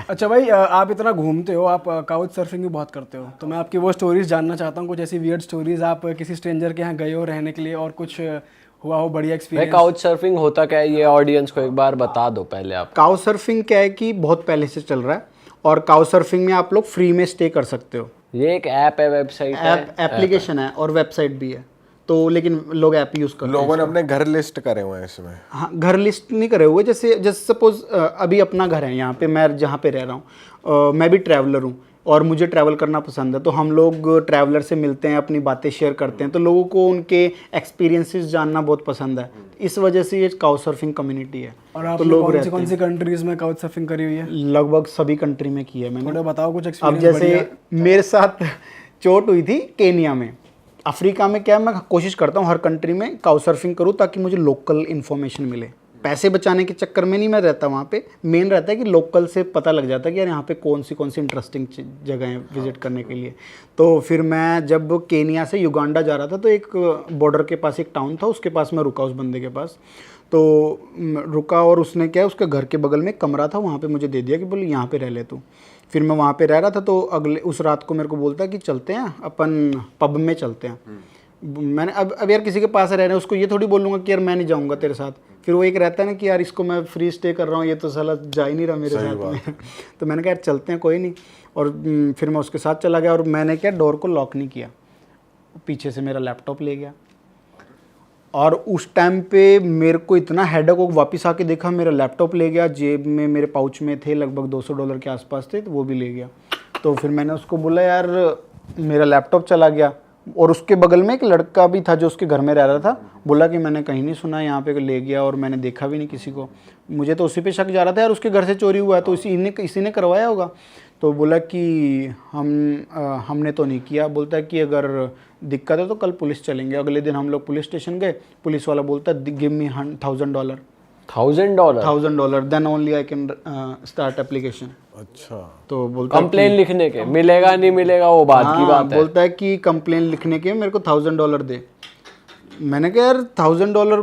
अच्छा भाई, आप इतना घूमते हो, आप काउच सर्फिंग भी बहुत करते हो, तो मैं आपकी वो स्टोरीज जानना चाहता हूँ, कुछ ऐसी वियर्ड स्टोरीज। आप किसी स्ट्रेंजर के यहाँ गए हो रहने के लिए और कुछ हुआ हो बढ़िया भाई एक्सपीरियंस? काउच सर्फिंग होता क्या है, ये ऑडियंस को एक बार बता दो पहले आप। काउ सर्फिंग क्या है कि बहुत पहले से चल रहा है, और काउ सर्फिंग में आप लोग फ्री में स्टे कर सकते हो। ये एक ऐप है, वेबसाइट है? एप्लीकेशन है और वेबसाइट भी है, तो लेकिन लोग ऐप यूज़ करते हैं। लोगों ने अपने घर लिस्ट करे हुए हैं इसमें। हाँ, घर लिस्ट नहीं करे हुए। जैसे जैसे सपोज अभी अपना घर है यहाँ पे, मैं जहाँ पे रह रहा हूँ, मैं भी ट्रैवलर हूँ और मुझे ट्रैवल करना पसंद है, तो हम लोग ट्रैवलर से मिलते हैं, अपनी बातें शेयर करते हैं, तो लोगों को उनके एक्सपीरियंसेस जानना बहुत पसंद है। इस वजह से ये काउ सर्फिंग कम्युनिटी है। और तो आपने लोग रहते कौन सी कंट्रीज में काउच सर्फिंग करी हुई है? लगभग सभी कंट्री में की है मैंने। थोड़ा बताओ कुछ अब एक्सपीरियंस। जैसे मेरे साथ चोट हुई थी केनिया में। अफ्रीका में क्या है, मैं कोशिश करता हूँ हर कंट्री में काउ सर्फिंग करूँ ताकि मुझे लोकल इन्फॉर्मेशन मिले। पैसे बचाने के चक्कर में नहीं मैं रहता वहाँ पे, मेन रहता है कि लोकल से पता लग जाता है कि यार यहाँ पे कौन सी इंटरेस्टिंग जगह है विजिट करने के लिए। तो फिर मैं जब केनिया से युगांडा जा रहा था, तो एक बॉर्डर के पास एक टाउन था, उसके पास मैं रुका, उस बंदे के पास। तो रुका और उसने क्या है, उसके घर के बगल में एक कमरा था, वहाँ पे मुझे दे दिया कि बोले यहाँ पे रह ले तू। फिर मैं वहाँ पे रह रहा था, तो अगले उस रात को मेरे को बोलता है कि चलते हैं अपन पब में चलते हैं। मैंने अब यार किसी के पास रह रहे हैं, उसको ये थोड़ी बोलूँगा कि यार मैं नहीं जाऊँगा तेरे साथ। फिर वो एक रहता है ना कि यार इसको मैं फ्री स्टे कर रहा हूँ, ये तो साला जा ही नहीं रहा मेरे साथ में। तो मैंने कहा यार चलते हैं, कोई नहीं। और फिर मैं उसके साथ चला गया, और मैंने क्या डोर को लॉक नहीं किया, पीछे से मेरा लैपटॉप ले गया। और उस टाइम पे मेरे को इतना हेडेक हो, वापस आके देखा मेरा लैपटॉप ले गया, जेब में मेरे पाउच में थे लगभग $200 के आसपास थे, तो वो भी ले गया। तो फिर मैंने उसको बोला यार मेरा लैपटॉप चला गया। और उसके बगल में एक लड़का भी था जो उसके घर में रह रहा था, बोला कि मैंने कहीं नहीं सुना यहाँ पे ले गया, और मैंने देखा भी नहीं किसी को। मुझे तो उसी पे शक जा रहा था यार, उसके घर से चोरी हुआ है तो इसी ने करवाया होगा। तो बोला कि हमने तो नहीं किया। बोलता है कि अगर दिक्कत है तो कल पुलिस चलेंगे। अगले दिन हम लोग पुलिस स्टेशन गए, पुलिस वाला बोलता है give me $1,000। $1,000 then only I can start application. अच्छा, तो बोलता है कंप्लेन लिखने के, मिलेगा नहीं मिलेगा वो बात की बात है। बोलता है कि कंप्लेन लिखने के मेरे को $1,000 दे। मैंने कहा यार $1,000।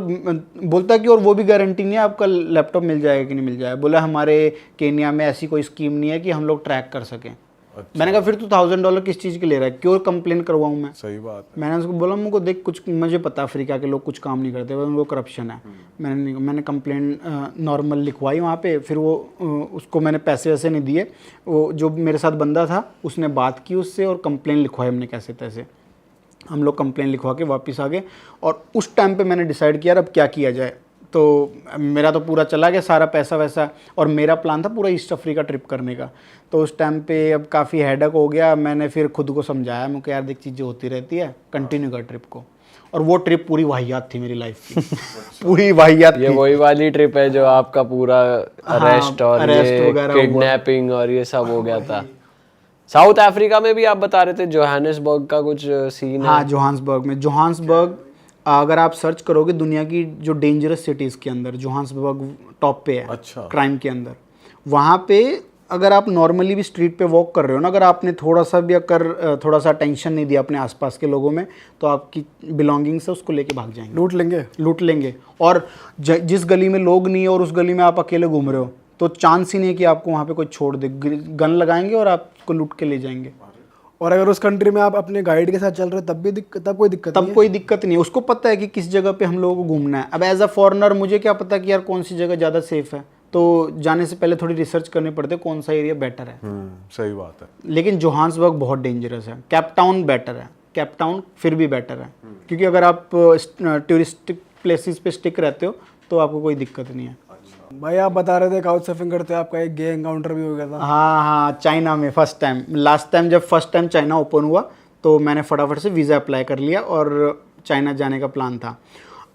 बोलता है कि और वो भी गारंटी नहीं है आपका लैपटॉप मिल जाएगा कि नहीं मिल जाएगा। बोला हमारे केनिया में ऐसी कोई स्कीम नहीं है कि हम लोग ट्रैक कर सकें। अच्छा। मैंने मैंने कहा फिर तू $1,000 किस चीज़ के ले रहा है, क्यों कंप्लेन करवाऊँ मैं? सही बात है। मैंने उसको बोला मुझको देख, कुछ मुझे पता अफ्रीका के लोग कुछ काम नहीं करते, उनको करप्शन है। मैंने कंप्लेन नॉर्मल लिखवाई वहाँ पे। फिर वो उसको मैंने पैसे वैसे नहीं दिए, वो जो मेरे साथ बंदा था उसने बात की उससे और कंप्लेन लिखवाई हमने कैसे तैसे। हम लोग कंप्लेन लिखवा के वापस आ गए। और उस टाइम पे मैंने डिसाइड किया अब क्या किया जाए। तो मेरा तो पूरा चला गया सारा पैसा वैसा, और मेरा प्लान था पूरा ईस्ट अफ्रीका ट्रिप करने का। तो उस टाइम पे अब काफ़ी हेडेक हो गया। मैंने फिर खुद को समझाया, मुझे यार देख चीज़ें होती रहती है, कंटिन्यू कर ट्रिप को। और वो ट्रिप पूरी वाहियात थी मेरी लाइफ की। पूरी वाहियात ये थी। वही वाली ट्रिप है जो आपका पूरा अरेस्ट और arrest वगैरह हुआ। किडनैपिंग और ये सब हो गया था। साउथ अफ्रीका में भी आप बता रहे थे जोहानिसबर्ग का कुछ सीन है? हाँ, जोहान्सबर्ग अगर आप सर्च करोगे दुनिया की जो डेंजरस सिटीज़ के अंदर जोहान्सबर्ग टॉप पे है। अच्छा। क्राइम के अंदर। वहाँ पे अगर आप नॉर्मली भी स्ट्रीट पे वॉक कर रहे हो ना, अगर आपने थोड़ा सा टेंशन नहीं दिया अपने आसपास के लोगों में, तो आपकी बिलोंगिंग्स है उसको लेके भाग जाएंगे, लूट लेंगे। और जिस गली में लोग नहीं है और उस गली में आप अकेले घूम रहे हो, तो चांस ही नहीं है कि आपको वहाँ पे कोई छोड़ दे। गन लगाएंगे और आपको लूट के ले जाएंगे। और अगर उस कंट्री में आप अपने गाइड के साथ चल रहे हो तब कोई दिक्कत नहीं है। उसको पता है कि किस जगह पे हम लोगों को घूमना है। अब एज अ फॉरेनर मुझे क्या पता कि यार कौन सी जगह ज़्यादा सेफ है, तो जाने से पहले थोड़ी रिसर्च करनी पड़ती है कौन सा एरिया बेटर है। सही बात है। लेकिन जोहान्सबर्ग बहुत डेंजरस है। केप टाउन बेटर है, केप टाउन फिर भी बेटर है, क्योंकि अगर आप टूरिस्टिक प्लेसेस पे स्टिक रहते हो तो आपको कोई दिक्कत नहीं है। भाई आप बता रहे थे काउच सर्फिंग करते हो, आपका एक गे एनकाउंटर भी हो गया था। हाँ, चाइना में जब फर्स्ट टाइम चाइना ओपन हुआ तो मैंने फटाफट से वीज़ा अप्लाई कर लिया और चाइना जाने का प्लान था।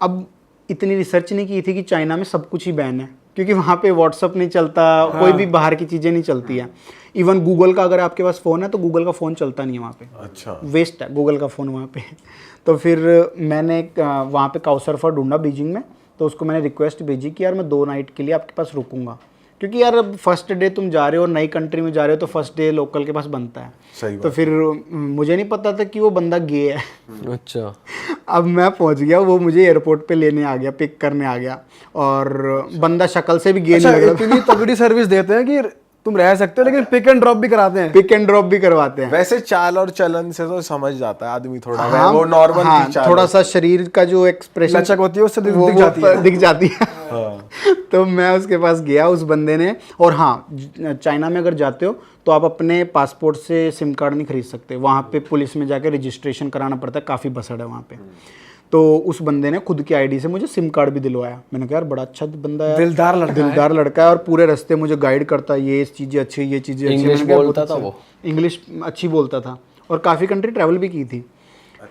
अब इतनी रिसर्च नहीं की थी कि चाइना में सब कुछ ही बैन है, क्योंकि वहाँ पे व्हाट्सअप नहीं चलता। हाँ। कोई भी बाहर की चीज़ें नहीं चलती है। इवन गूगल का अगर आपके पास फ़ोन है तो गूगल का फ़ोन चलता नहीं है वहाँ पे। अच्छा, वेस्ट है गूगल का फ़ोन वहाँ पे। तो फिर मैंने वहाँ पे काउ सर्फर ढूंढा बीजिंग में, तो उसको मैंने रिक्वेस्ट भेजी कि यार मैं 2 नाइट के लिए आपके पास रुकूंगा, क्योंकि यार अब फर्स्ट डे तुम जा रहे हो, नई कंट्री में जा रहे हो, तो फर्स्ट डे लोकल के पास बनता है। सही तो फिर मुझे नहीं पता था कि वो बंदा गे है। अच्छा। अब मैं पहुंच गया, वो मुझे एयरपोर्ट पे लेने आ गया, पिक करने आ गया, और बंदा शक्ल से भी गे नहीं लग रहा था। इतनी तगड़ी सर्विस देते हैं कि तुम रह सकते हो, लेकिन पिक एंड ड्रॉप भी कराते हैं। पिक एंड ड्रॉप भी करवाते हैं। वैसे चाल और चलन से तो समझ जाता है आदमी थोड़ा, हाँ, वो नॉर्मल हाँ, की चाल थोड़ा सा शरीर का जो एक्सप्रेशन लचक होती है उससे दिख जाती है। तो मैं उसके पास गया, उस बंदे ने, और हाँ, चाइना में अगर जाते हो तो आप अपने पासपोर्ट से सिम कार्ड नहीं खरीद सकते, वहाँ पे पुलिस में जाके रजिस्ट्रेशन कराना पड़ता है, काफ़ी बसड़ है वहाँ पे। तो उस बंदे ने खुद की आईडी से मुझे सिम कार्ड भी दिलवाया। मैंने कहा यार बड़ा अच्छा बंदा है, दिलदार लड़का है, और पूरे रास्ते मुझे गाइड करता है, ये चीज़ें अच्छी, ये चीज़ें अच्छी। इंग्लिश बोलता था वो? इंग्लिश अच्छी बोलता था, और काफ़ी कंट्री ट्रैवल भी की थी।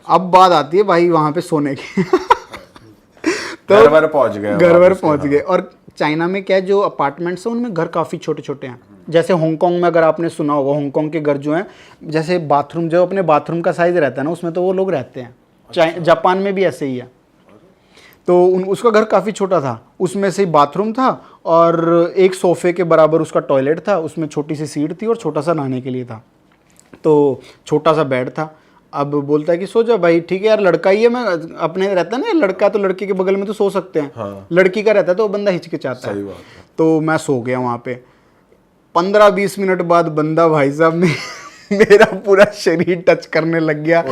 अब बात आती है भाई वहाँ पे सोने की। तो घर वर पहुँच गए। और चाइना में क्या है, जो अपार्टमेंट्स हैं उनमें घर काफ़ी छोटे छोटे हैं। जैसे हांगकांग में अगर आपने सुना होगा, हांगकांग के घर जो हैं, जैसे बाथरूम, जो अपने बाथरूम का साइज़ रहता है ना, उसमें तो वो लोग रहते हैं। जापान में भी ऐसे ही है। तो उसका घर काफ़ी छोटा था, उसमें से बाथरूम था और एक सोफे के बराबर उसका टॉयलेट था, उसमें छोटी सी सीट थी और छोटा सा नहाने के लिए था, तो छोटा सा बेड था। अब बोलता है कि सो जा भाई। ठीक है यार, लड़का ही है, मैं अपने रहता है ना, लड़का तो लड़के के बगल में तो सो सकते हैं। हाँ। लड़की का रहता है तो वो बंदा हिचकिचाता है। तो मैं सो गया वहाँ पे। 15-20 मिनट बाद बंदा भाई साहब में मेरा पूरा शरीर टच करने लग गया,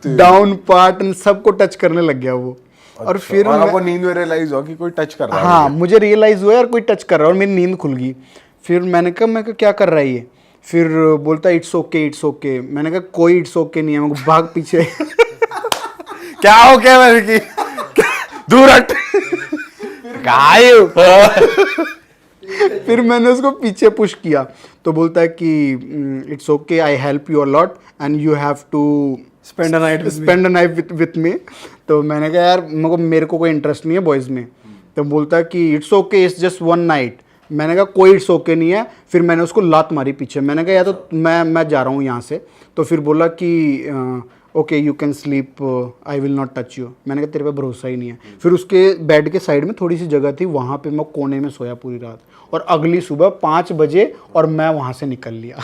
डाउन पार्ट सबको टच करने लग गया वो। और फिर आपको नींद में रियलाइज हुआ कि कोई टच कर रहा है? हाँ, मुझे रियलाइज हुआ यार कोई टच कर रहा है, और मेरी नींद खुल गई। फिर मैंने कहा क्या कर रहा है ये? फिर बोलता इट्स ओके, इट्स ओके। मैंने कहा कोई इट्स ओके नहीं है, मैं भाग पीछे। क्या हो क्या मेरे की दूर हट। फिर मैंने उसको पीछे पुश किया, तो बोलता है कि it's okay, I help you a lot and you have to spend a night with me. तो मैंने कहा यार मेरे को कोई इंटरेस्ट नहीं है बॉयज़ में। तो बोलता है कि it's okay, it's just one night. मैंने कहा कोई इट्स ओके नहीं है। फिर मैंने उसको लात मारी पीछे। मैंने कहा या तो मैं जा रहा हूँ यहाँ से। तो फिर बोला कि okay you can sleep, I will not touch you. मैंने कहा तेरे पे भरोसा ही नहीं है। फिर उसके बेड के साइड में थोड़ी सी जगह थी, वहाँ पे मैं कोने में सोया पूरी रात, और अगली सुबह 5 बजे और मैं वहाँ से निकल लिया।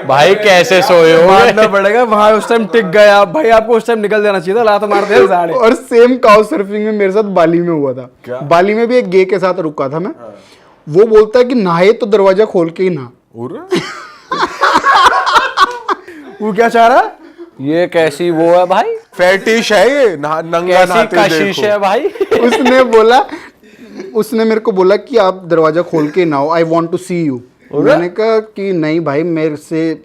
भाई कैसे सोए हो? मानना पड़ेगा, वहाँ उस टाइम टिक गया भाई, आपको उस टाइम निकल जाना चाहिए था, लात मार दे साढ़े। और सेम काउ सर्फिंग में मेरे साथ बाली में हुआ था। क्या? बाली में भी एक गे के साथ रुका था मैं। वो बोलता है कि नहाए तो दरवाजा खोल के ही नहा। वो क्या चाह रहा? ये कैसी वो है भाई? फेटिश है ये, नंगा कैसी नहाते कशिश देखो। है भाई? उसने मेरे को बोला कि आप दरवाजा खोल के नहाओ, I want to see you. मैंने कहा कि नहीं भाई, मेरे से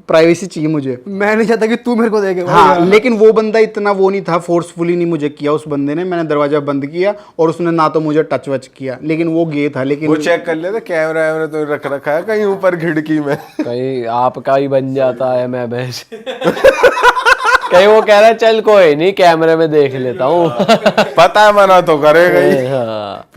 प्राइवेसी चाहिए मुझे। मैं नहीं चाहता कि तू मेरे को देखे। हाँ, लेकिन वो बंदा इतना वो नहीं था, फोर्सफुली नहीं मुझे किया उस बंदे ने। मैंने दरवाजा बंद किया और उसने ना तो मुझे टच वच किया, लेकिन वो गे था। लेकिन वो चेक कर लेते कैमरा वैमरा तो रख रखा है कहीं ऊपर खिड़की में। कहीं आपका ही बन जाता है मैं भैंस। कहीं वो कह रहा है चल कोई नहीं कैमरे में देख लेता हूँ। पता है मना तो करेगा ही। हाँ।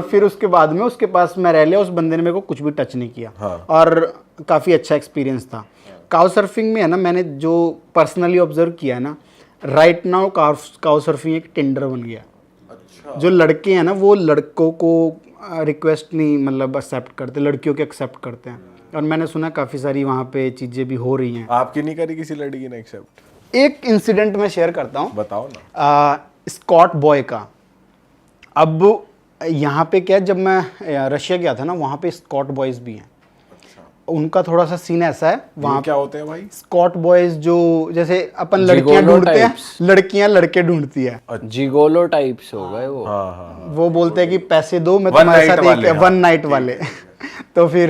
फिर उसके बाद में उसके पास मैं रह लिया। उस बंदे ने मेरे को कुछ भी टच नहीं किया। हाँ। और काफ़ी अच्छा एक्सपीरियंस था। काउ सर्फिंग में है ना, मैंने जो पर्सनली ऑब्जर्व किया है ना, राइट नाउ काउ सर्फिंग एक टेंडर बन गया। अच्छा। जो लड़के हैं ना, वो लड़कों को रिक्वेस्ट नहीं मतलब एक्सेप्ट करते, लड़कियों के एक्सेप्ट करते हैं। और मैंने सुना काफ़ी सारी वहाँ पे चीज़ें भी हो रही हैं। आपकी नहीं करी किसी लड़की ने एक्सेप्ट? एक इंसिडेंट मैं शेयर करता हूँ, बताओ ना। स्कॉट बॉय का। अब यहाँ पे क्या है, जब मैं रशिया गया था ना, वहाँ पे स्कॉट बॉयज़ भी हैं। उनका थोड़ा सा सीन ऐसा है वहाँ। क्या होते हैं भाई स्कॉट बॉयज़? जो जैसे अपन लड़कियाँ ढूंढते हैं, लड़कियाँ लड़के ढूंढती है। जिगोलो टाइप्स हो गए वो। हाँ। वो बोलते हैं कि पैसे दो, मैं तुम्हारे साथ एक वन नाइट वाले। तो फिर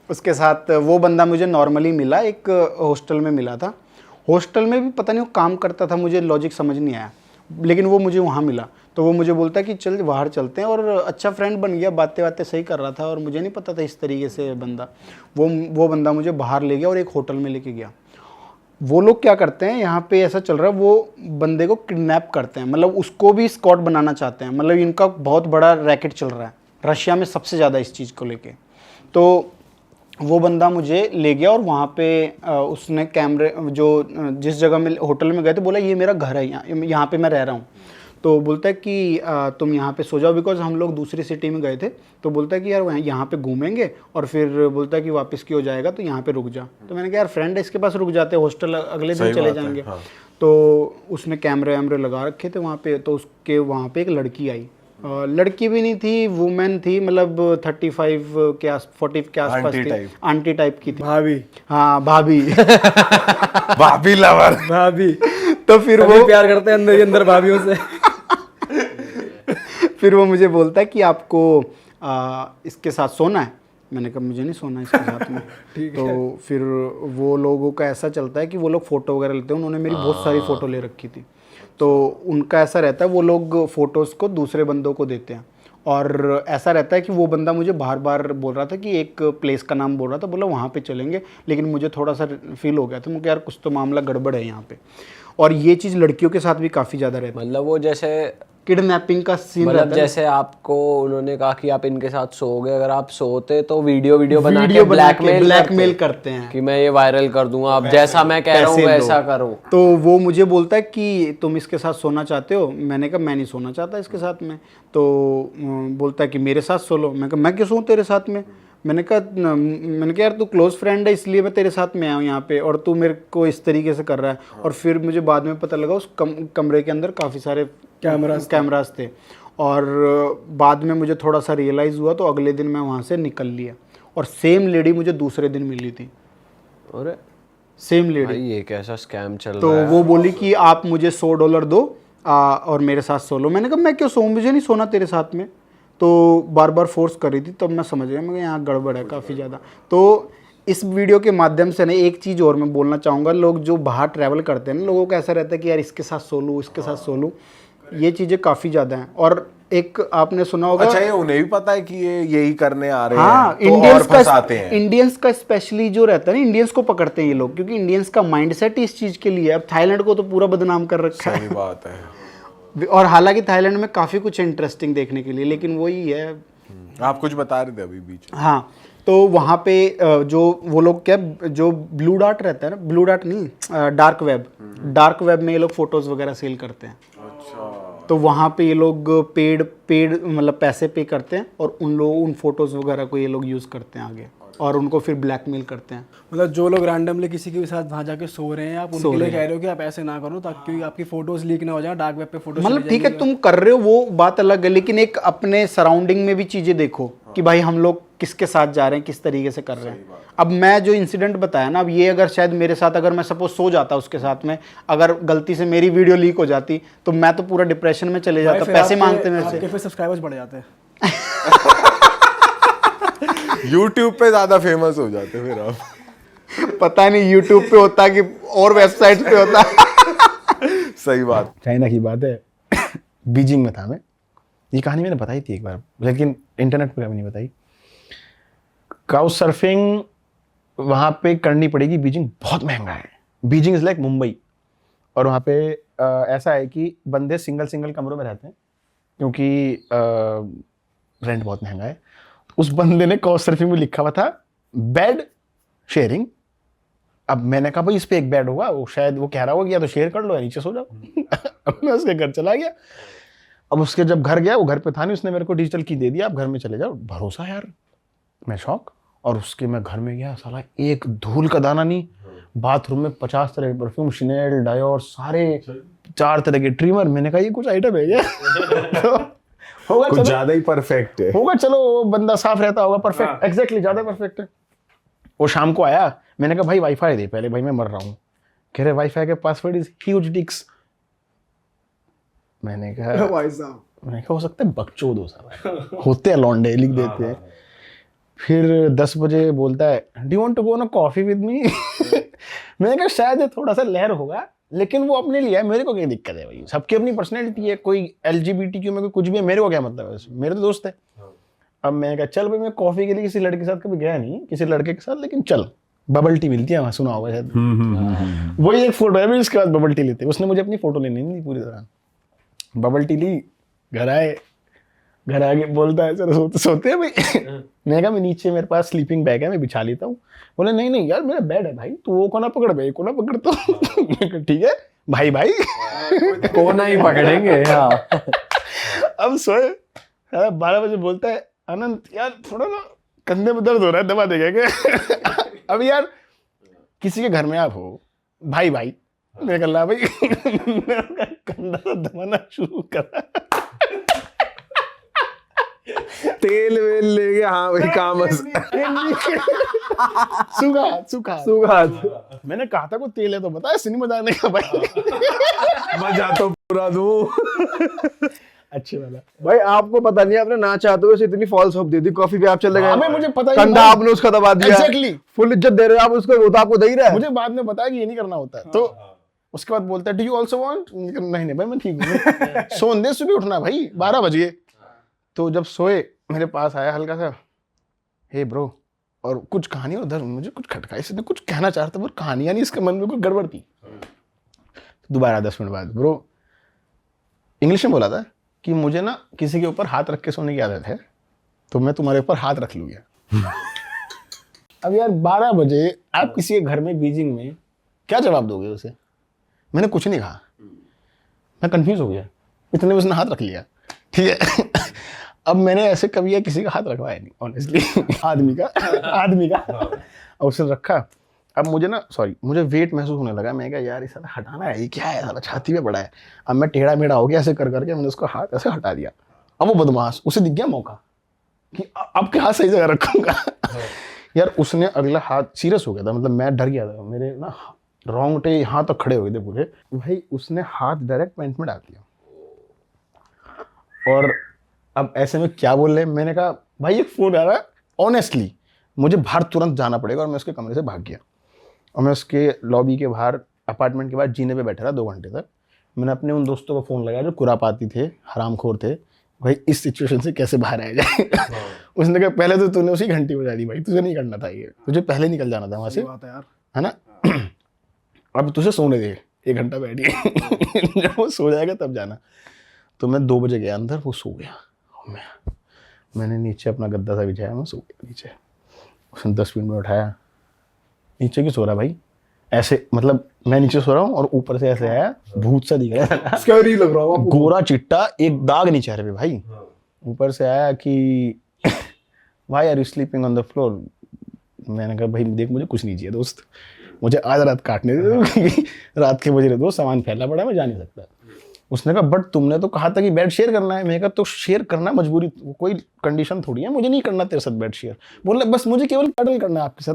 उसके साथ वो बंदा मुझे नॉर्मली मिला, एक हॉस्टल में मिला था। हॉस्टल में भी पता नहीं वो काम करता था, मुझे लॉजिक समझ नहीं आया, लेकिन वो मुझे वहाँ मिला। तो वो मुझे बोलता कि चल बाहर चलते हैं, और अच्छा फ्रेंड बन गया, बातें सही कर रहा था। और मुझे नहीं पता था इस तरीके से बंदा, वो बंदा मुझे बाहर ले गया और एक होटल में लेके गया। वो लोग क्या करते हैं, यहाँ पे ऐसा चल रहा है, वो बंदे को किडनैप करते हैं, मतलब उसको भी स्कॉट बनाना चाहते हैं। मतलब इनका बहुत बड़ा रैकेट चल रहा है रशिया में, सबसे ज़्यादा इस चीज़ को लेके। तो वो बंदा मुझे ले गया, और वहाँ पे उसने कैमरे, जो जिस जगह में होटल में गए थे, बोला ये मेरा घर है, यहाँ पे मैं रह रहा हूँ। तो बोलता है कि तुम यहाँ पे सो जाओ, बिकॉज हम लोग दूसरी सिटी में गए थे। तो बोलता है कि यार यहाँ पे घूमेंगे, और फिर बोलता है कि वापस की हो जाएगा, तो यहाँ पे रुक जा। तो मैंने कहा यार फ्रेंड है, इसके पास रुक जाते, हॉस्टल अगले दिन चले जाएंगे। हाँ। तो उसने कैमरे वैमरे लगा रखे थे वहाँ पे। तो उसके वहाँ पे एक लड़की आई, लड़की भी नहीं थी, वुमेन थी, मतलब 35 के आस 40 के आसपास आंटी थी, टाइप। आंटी टाइप की थी। भाभी हाँ भाभी। भाभी लवर। भाभी तो फिर वो वो प्यार करते हैं अंदर ही अंदर भाभीयों से। फिर वो मुझे बोलता है कि आपको इसके साथ सोना है। मैंने कहा मुझे नहीं सोना इसके साथ में। तो फिर वो लोगों का ऐसा चलता है कि वो लोग फ़ोटो वगैरह लेते हैं, उन्होंने मेरी बहुत सारी फ़ोटो ले रखी थी। तो उनका ऐसा रहता है, वो लोग फ़ोटोज़ को दूसरे बंदों को देते हैं। और ऐसा रहता है कि वो बंदा मुझे बार बार बोल रहा था कि एक प्लेस का नाम बोल रहा था, बोला वहाँ पे चलेंगे, लेकिन मुझे थोड़ा सा फील हो गया था, मुझे यार कुछ तो मामला गड़बड़ है यहाँ पे। और ये चीज़ लड़कियों के साथ भी काफ़ी ज़्यादा रहती है, मतलब वो जैसे किडनैपिंग का सीन मतलब रहता है। जैसे आपको उन्होंने कहा कि आप इनके साथ सोओगे, अगर आप सोते तो वीडियो बना के वीडियो बना के ब्लैकमेल ब्लैकमेल करते हैं कि मैं ये वायरल कर दूंगा, आप जैसा मैं कह रहा हूँ पैसे वैसा दो। करो। तो वो मुझे बोलता है कि तुम इसके साथ सोना चाहते हो। मैंने कहा मैं नहीं सोना चाहता इसके साथ में। तो बोलता है कि मेरे साथ सो लो। मैं कहा मैं क्यों सोऊं तेरे साथ में। मैंने कहा यार तू क्लोज फ्रेंड है इसलिए मैं तेरे साथ में आया हूँ यहाँ पे, और तू मेरे को इस तरीके से कर रहा है। और फिर मुझे बाद में पता लगा उस कमरे के अंदर काफ़ी सारे कैमरास थे। और बाद में मुझे थोड़ा सा रियलाइज़ हुआ, तो अगले दिन मैं वहाँ से निकल लिया। और सेम लेडी मुझे दूसरे दिन मिली थी, अरे सेम लेडी। भाई ये कैसा स्कैम चल तो रहा है। वो बोली कि आप मुझे $100 दो और मेरे साथ सो लो। मैंने कहा मैं क्यों सोऊं, मुझे नहीं सोना तेरे साथ में। तो बार बार फोर्स कर रही थी, तब मैं समझ गया, मैं यहाँ गड़बड़ है काफ़ी ज़्यादा। तो इस वीडियो के माध्यम से ना एक चीज़ और मैं बोलना चाहूँगा, लोग जो बाहर ट्रैवल करते हैं ना, लोगों को ऐसा रहता है कि यार इसके साथ सो लूँ, इसके साथ सो लूँ। ये चीज़ें काफ़ी ज़्यादा हैं। और एक आपने सुना होगा, अच्छा ये उन्हें भी पता है कि ये यही करने आ रहे हाँ, हैं, तो और फंसाते हैं। इंडियंस का स्पेशली जो रहता है ना, इंडियंस को पकड़ते हैं ये लोग, क्योंकि इंडियंस का माइंडसेट ही इस चीज़ के लिए है। अब थाईलैंड को तो पूरा बदनाम कर रखा सही बात है। है। और हालांकि थाईलैंड में काफ़ी कुछ इंटरेस्टिंग देखने के लिए, लेकिन वही है। आप कुछ बता रहे थे अभी बीच में। हाँ, तो वहाँ पे जो वो लोग क्या, जो ब्लू डार्ट रहता है ना, ब्लू डार्ट नहीं, डार्क वेब में ये लोग फोटोज़ वगैरह सेल करते हैं। तो वहाँ पे ये लोग पेड मतलब पैसे पे करते हैं, और उन फोटोज़ वगैरह को ये लोग यूज़ करते हैं आगे, और उनको फिर ब्लैकमेल करते हैं। मतलब जो लोग रैंडमली किसी के भी साथ वहाँ जाके सो रहे हैं, आप उनके लिए कह रहे हो कि आप ऐसे ना करो, ताकि आपकी फोटोज लीक ना हो जाए, डार्क वेब पे फोटोज। मतलब ठीक है तुम कर रहे हो वो बात अलग है, लेकिन एक अपने सराउंडिंग में भी चीज़ें देखो कि भाई हम लोग किसके साथ जा रहे हैं, किस तरीके से कर रहे हैं। अब मैं जो इंसिडेंट बताया ना, अब ये अगर शायद मेरे साथ, अगर मैं सपोज सो जाता उसके साथ में, अगर गलती से मेरी वीडियो लीक हो जाती, तो मैं तो पूरा डिप्रेशन में चले जाता, पैसे मांगते मेरे से। फिर सब्सक्राइबर्स बढ़ जाते हैं। YouTube पे ज्यादा फेमस हो जाते फिर आप। पता नहीं YouTube पे होता कि और वेबसाइट्स पे होता। सही बात। चाइना की बात है, बीजिंग में था मैं। ये कहानी मैंने बताई थी एक बार, लेकिन इंटरनेट पे कभी नहीं बताई। काउच सर्फिंग वहाँ पे करनी पड़ेगी, बीजिंग बहुत महंगा है। Beijing is like Mumbai. और वहाँ पे ऐसा है कि बंदे सिंगल कमरों में रहते हैं, क्योंकि रेंट बहुत महंगा है। उस बंदे ने काउच सर्फिंग में लिखा हुआ था बेड शेयरिंग। अब मैंने कहा भाई इस पे एक बेड होगा, वो शायद वो कह रहा होगा कि या तो शेयर कर लो या नीचे सो जाओ। अब मैं उसके घर चला गया। अब उसके जब घर गया, वो घर पे था नहीं, उसने मेरे को डिजिटल की दे दिया, आप घर में चले जाओ। भरोसा यार, मैं शौक। और उसके मैं घर में गया, साला एक धूल का दाना नहीं। बाथरूम में 50 तरह के परफ्यूम, शिनेल, डायोर, सारे 4 तरह के ट्रिमर। मैंने कहा ये कुछ आइटम है क्या? तो होगा कुछ चलो, ज्यादा ही परफेक्ट है। होगा चलो, वो बंदा साफ रहता होगा, परफेक्ट, एग्जैक्टली ज्यादा परफेक्ट है। वो शाम को आया, मैंने कहा भाई वाईफाई दे पहले, भाई मैं मर रहा हूँ। कह रहे वाईफाई के पासवर्ड इज ह्यूज डिक्स। मैंने कहा भाई साहब, हो सकता है बकचोद हो सब, होते हैं लौंडे, लिख देते हैं। फिर 10 बजे बोलता है do you want to go on a coffee with me? मैंने कहा शायद थोड़ा सा लहर होगा, लेकिन वो अपने लिए है, मेरे को क्या दिक्कत है भाई, सबकी अपनी पर्सनैलिटी है। कोई LGBTQ में कुछ भी है, मेरे को क्या मतलब है, मेरे तो दोस्त है। अब मैंने कहा चल भाई, मैं कॉफी के लिए किसी लड़के के साथ कभी गया नहीं, किसी लड़के के साथ, लेकिन चल बबल टी मिलती है वहाँ, सुना होगा शायद। वही एक फोटो है, फिर उसके बाद बबल टी लेते। उसने मुझे अपनी फोटो लेनी नहीं दी पूरी तरह। बबल टी ली, घर आए, घर आके बोलता है सर सोते हैं भाई। मैंने कहा मैं नीचे, मेरे पास स्लीपिंग बैग है, मैं बिछा लेता हूँ। बोले नहीं नहीं यार मेरा बेड है भाई, तू वो कोना पकड़, भाई कोना पकड़। तो मैं कहा ठीक है भाई भाई कोना ही पकड़ेंगे। हाँ अब सोए 12 बजे बोलता है अनंत यार थोड़ा ना कंधे में दर्द हो रहा है, दबा देगा क्या? अब यार किसी के घर में आप हो, भाई भाई, मैं कह भाई कंधा दबाना शुरू करा। तेल वेल लेके, हाँ भाई काम सूखा सूखा मैंने कहा था कोई तेल है तो बताया, सिनेमा जाने का भाई। मजा तो पूरा दूं। अच्छे वाला। भाई आपको पता नहीं, आपने ना चाहते हुए इतनी फॉल्स होप दे दी, कॉफी पे आप चले गए, हमें मुझे पता ही कंधा नहीं। आपने उसका दबा दिया, Exactly। फुल इज्जत दे रहे हो आप उसको, वो तो आपको दे ही रहा है। मुझे बाद में बताया कि ये नहीं करना होता है। तो उसके बाद बोलता है डू यू आल्सो वांट, नहीं भाई मैं ठीक हूँ। सोन दे, सुबह उठना भाई 12 बज गए। तो जब सोए मेरे पास आया हल्का सा, हे ब्रो, और कुछ कहानी उधर मुझे कुछ खटका, इसने कुछ कहना चाह रहा था पर कहानियां नहीं, इसके मन में कुछ गड़बड़ थी। दोबारा 10 मिनट बाद, ब्रो इंग्लिश में बोला था कि मुझे ना किसी के ऊपर हाथ रख के सोने की आदत है, तो मैं तुम्हारे ऊपर हाथ रख लूंगा। अब यार 12 बजे आप किसी के घर में बीजिंग में क्या जवाब दोगे उसे? मैंने कुछ नहीं कहा, मैं कंफ्यूज हो गया, इतने में उसने हाथ रख लिया। ठीक है। अब मैंने ऐसे कभी किसी का हाथ रखवाया नहीं ऑनेस्टली। आदमी का और उसने रखा। अब मुझे ना मुझे वेट महसूस होने लगा। मैं क्या यार, इसे हटाना है, ये क्या है, साला छाती पे पड़ा है। अब मैं टेढ़ा मेढ़ा हो गया, ऐसे कर करके मैंने उसको हाथ ऐसे हटा दिया। अब वो बदमाश, उसे दिख गया मौका कि अब क्या हाथ सही जगह रखूंगा। यार उसने अगला हाथ, सीरियस हो गया था, मतलब मैं डर गया था, मेरे ना रोंगटे यहाँ तक खड़े हो गए थे पूरे। भाई उसने हाथ डायरेक्ट पैंट में डाल दिया। और अब ऐसे में क्या बोल रहे, मैंने कहा भाई एक फोन आ रहा है, ऑनेस्टली मुझे बाहर तुरंत जाना पड़ेगा। और मैं उसके कमरे से भाग गया और मैं उसके लॉबी के बाहर अपार्टमेंट के बाहर जीने पे बैठा रहा 2 घंटे तक। मैंने अपने उन दोस्तों को फ़ोन लगाया जो कुरापाती थे, हरामखोर थे, भाई इस सिचुएशन से कैसे बाहर आया जाए। उसने कहा पहले तो तूने उसी घंटी बजा दी भाई, तुझे नहीं करना था ये, तुझे पहले निकल जाना था वहाँ से, है ना। अब तुझे सोने दे, 1 घंटा बैठिए। जब वो सो जाएगा तब जाना। तो मैं 2 बजे गया अंदर, वो सो गया। मैंने नीचे अपना गद्दा सा बिछाया, मैं सो गया नीचे। उसने 10 मिनट में उठाया, नीचे क्यों सो रहा भाई, ऐसे मतलब मैं नीचे सो रहा हूँ और ऊपर से ऐसे आया, भूत सा दिख रहा है, स्कैरी लग रहा है, गोरा चिट्टा, एक दाग नहीं चेहरे पे भाई। ऊपर से आया कि why are you sleeping on the floor. मैंने कहा भाई देख, मुझे कुछ नहीं चाहिए दोस्त, मुझे आज रात काटने दे दो, क्योंकि रात के बज रहे दोस्त, सामान फैला पड़ा है, मैं जा नहीं सकता। उसने कहा बट तुमने तो कहा था कि बेड शेयर करना है। मैंने कहा तो शेयर करना मजबूरी, कोई कंडीशन थोड़ी है, मुझे नहीं करना तेरे साथ बेड शेयर। बोले बस मुझे केवल पैडल करना है आपके साथ।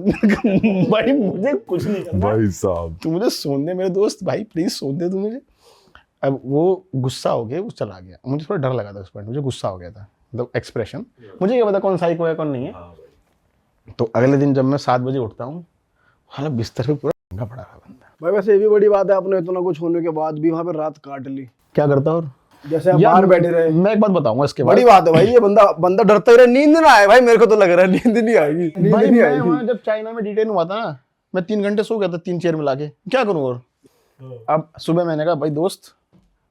भाई मुझे कुछ नहीं करना भाई साहब, तू मुझे सोने दे मेरे दोस्त, भाई प्लीज सोने दे तू मुझे। अब वो गुस्सा हो गया, वो चला गया। मुझे थोड़ा डर लगा था उस पॉइंट, मुझे गुस्सा हो गया था, मतलब एक्सप्रेशन, मुझे क्या पता कौन साइको है कौन नहीं है। तो अगले दिन जब मैं 7 बजे उठता हूँ, हालांकि बिस्तर पे पूरा भंगा पड़ा है बंदा। भाई वैसे ये भी बड़ी बात है, आपने इतना कुछ होने के बाद भी वहाँ पे रात काट ली। क्या करता और जैसे आप बाहर बैठे रहे, मैं एक बात बताऊंगा इसके बाद। बड़ी बात है भाई, ये बंदा डरता ही रहे, नींद ना आए भाई, मेरे को तो लग रहा है नींद नहीं आएगी, नींद भाई नहीं मैं आएगी। वहाँ जब चाइना में डिटेन हुआ था ना, मैं 3 घंटे सो गया था 3 चेयर में लाके, क्या करूँ और। अब सुबह मैंने कहा भाई दोस्त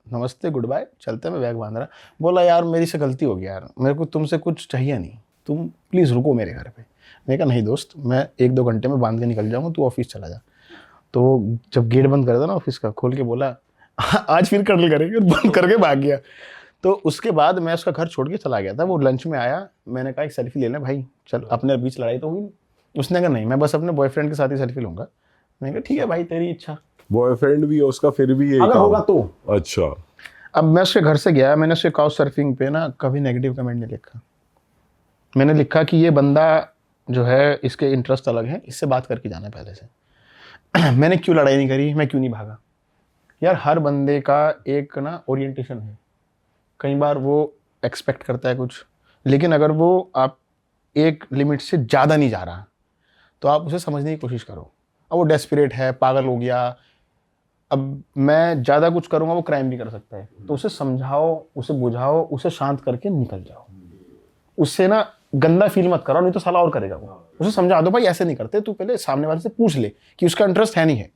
नमस्ते गुड बाय, चलते मैं बैग बांध रहा। बोला यार मेरी से गलती हो गई यार, मेरे को तुमसे कुछ चाहिए नहीं, तुम प्लीज़ रुको मेरे घर पे। मैंने कहा नहीं दोस्त, मैं 1-2 घंटे में बांध के निकल जाऊँगा, तू ऑफिस चला जा। तो जब गेट बंद कर था ना ऑफिस का, खोल के बोला आज फिर कर्ल करेंगे, और बंद करके भाग गया। तो उसके बाद मैं उसका घर छोड़ के चला गया था। वो लंच में आया, मैंने कहा एक सेल्फी ले लें भाई, चल अपने बीच लड़ाई तो हुई। उसने कहा नहीं, मैं बस अपने बॉयफ्रेंड के साथ ही सेल्फी लूंगा। मैंने कहा ठीक है भाई तेरी इच्छा। बॉयफ्रेंड भी है उसका, फिर भी यही अगर काम। होगा तो। अच्छा, अब मैं उसके घर से गया, मैंने उसके काउच सर्फिंग पे ना कभी नेगेटिव कमेंट नहीं लिखा। मैंने लिखा कि ये बंदा जो है इसके इंटरेस्ट अलग है, इससे बात करके जाना पहले से। मैंने क्यों लड़ाई नहीं करी, मैं क्यों नहीं भागा। यार हर बंदे का एक ना ओरिएंटेशन है, कई बार वो एक्सपेक्ट करता है कुछ, लेकिन अगर वो आप एक लिमिट से ज़्यादा नहीं जा रहा तो आप उसे समझने की कोशिश करो। अब वो डेस्परेट है, पागल हो गया, अब मैं ज़्यादा कुछ करूँगा वो क्राइम भी कर सकता है, तो उसे समझाओ, उसे बुझाओ, उसे शांत करके निकल जाओ। उससे ना गंदा फील मत करो, नहीं तो साला और करेगा वो। उसे समझा दो भाई ऐसे नहीं करते, तू पहले सामने वाले से पूछ ले कि उसका इंटरेस्ट है नहीं है।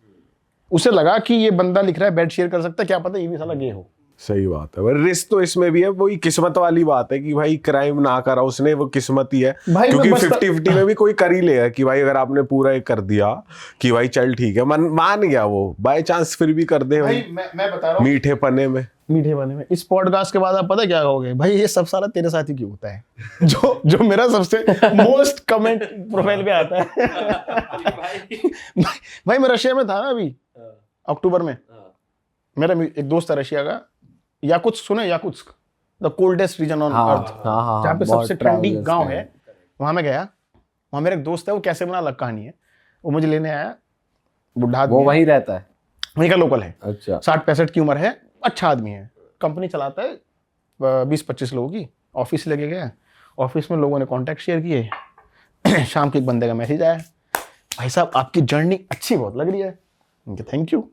उसे लगा कि ये बंदा लिख रहा है बेड शेयर कर सकता है, क्या पता ये भी साला गे हो। सही बात है। रिस्क तो इसमें भी है, वही किस्मत वाली बात है कि भाई क्राइम ना करा उसने, वो किस्मत ही है। भाई क्योंकि मैं बस 50-50 में भी कोई कर ही लेगा कि भाई अगर आपने पूरा एक कर दिया कि भाई चल ठीक है, मान गया वो, बाय चांस फिर भी कर दे भाई, मैं बता रहा हूँ मीठे पने में। मीठे बने में। इस पॉडकास्ट के बाद आप पता क्या कहोगे, भाई ये सब सारा तेरे साथ ही क्यों होता है। जो मेरा सबसे मोस्ट कमेंट प्रोफाइल पे आता है। भाई मैं रशिया में था ना अभी अक्टूबर में, मेरा एक दोस्त है रशिया का, याकुत्स्क सुने, Yakutsk the coldest region on हाँ, अर्थ, हाँ, हाँ, जहाँ पे बहुत सबसे ठंडी travelers गांव गए। है, वहां मैं गया। वहां मेरा एक दोस्त है, वो कैसे बना अलग कहानी है, वो मुझे लेने आया, बुढ़ा आदमी वो है, वहीं रहता है। वहीं का लोकल है, अच्छा। 60-65 की उम्र है, अच्छा आदमी है, कंपनी चलाता है 20-25 लोगों की, ऑफिस लेके गया, ऑफिस में लोगों ने कॉन्टैक्ट शेयर किए। शाम को एक बंदे का मैसेज आया, भाई साहब आपकी जर्नी अच्छी बहुत लग रही है। थैंक यू,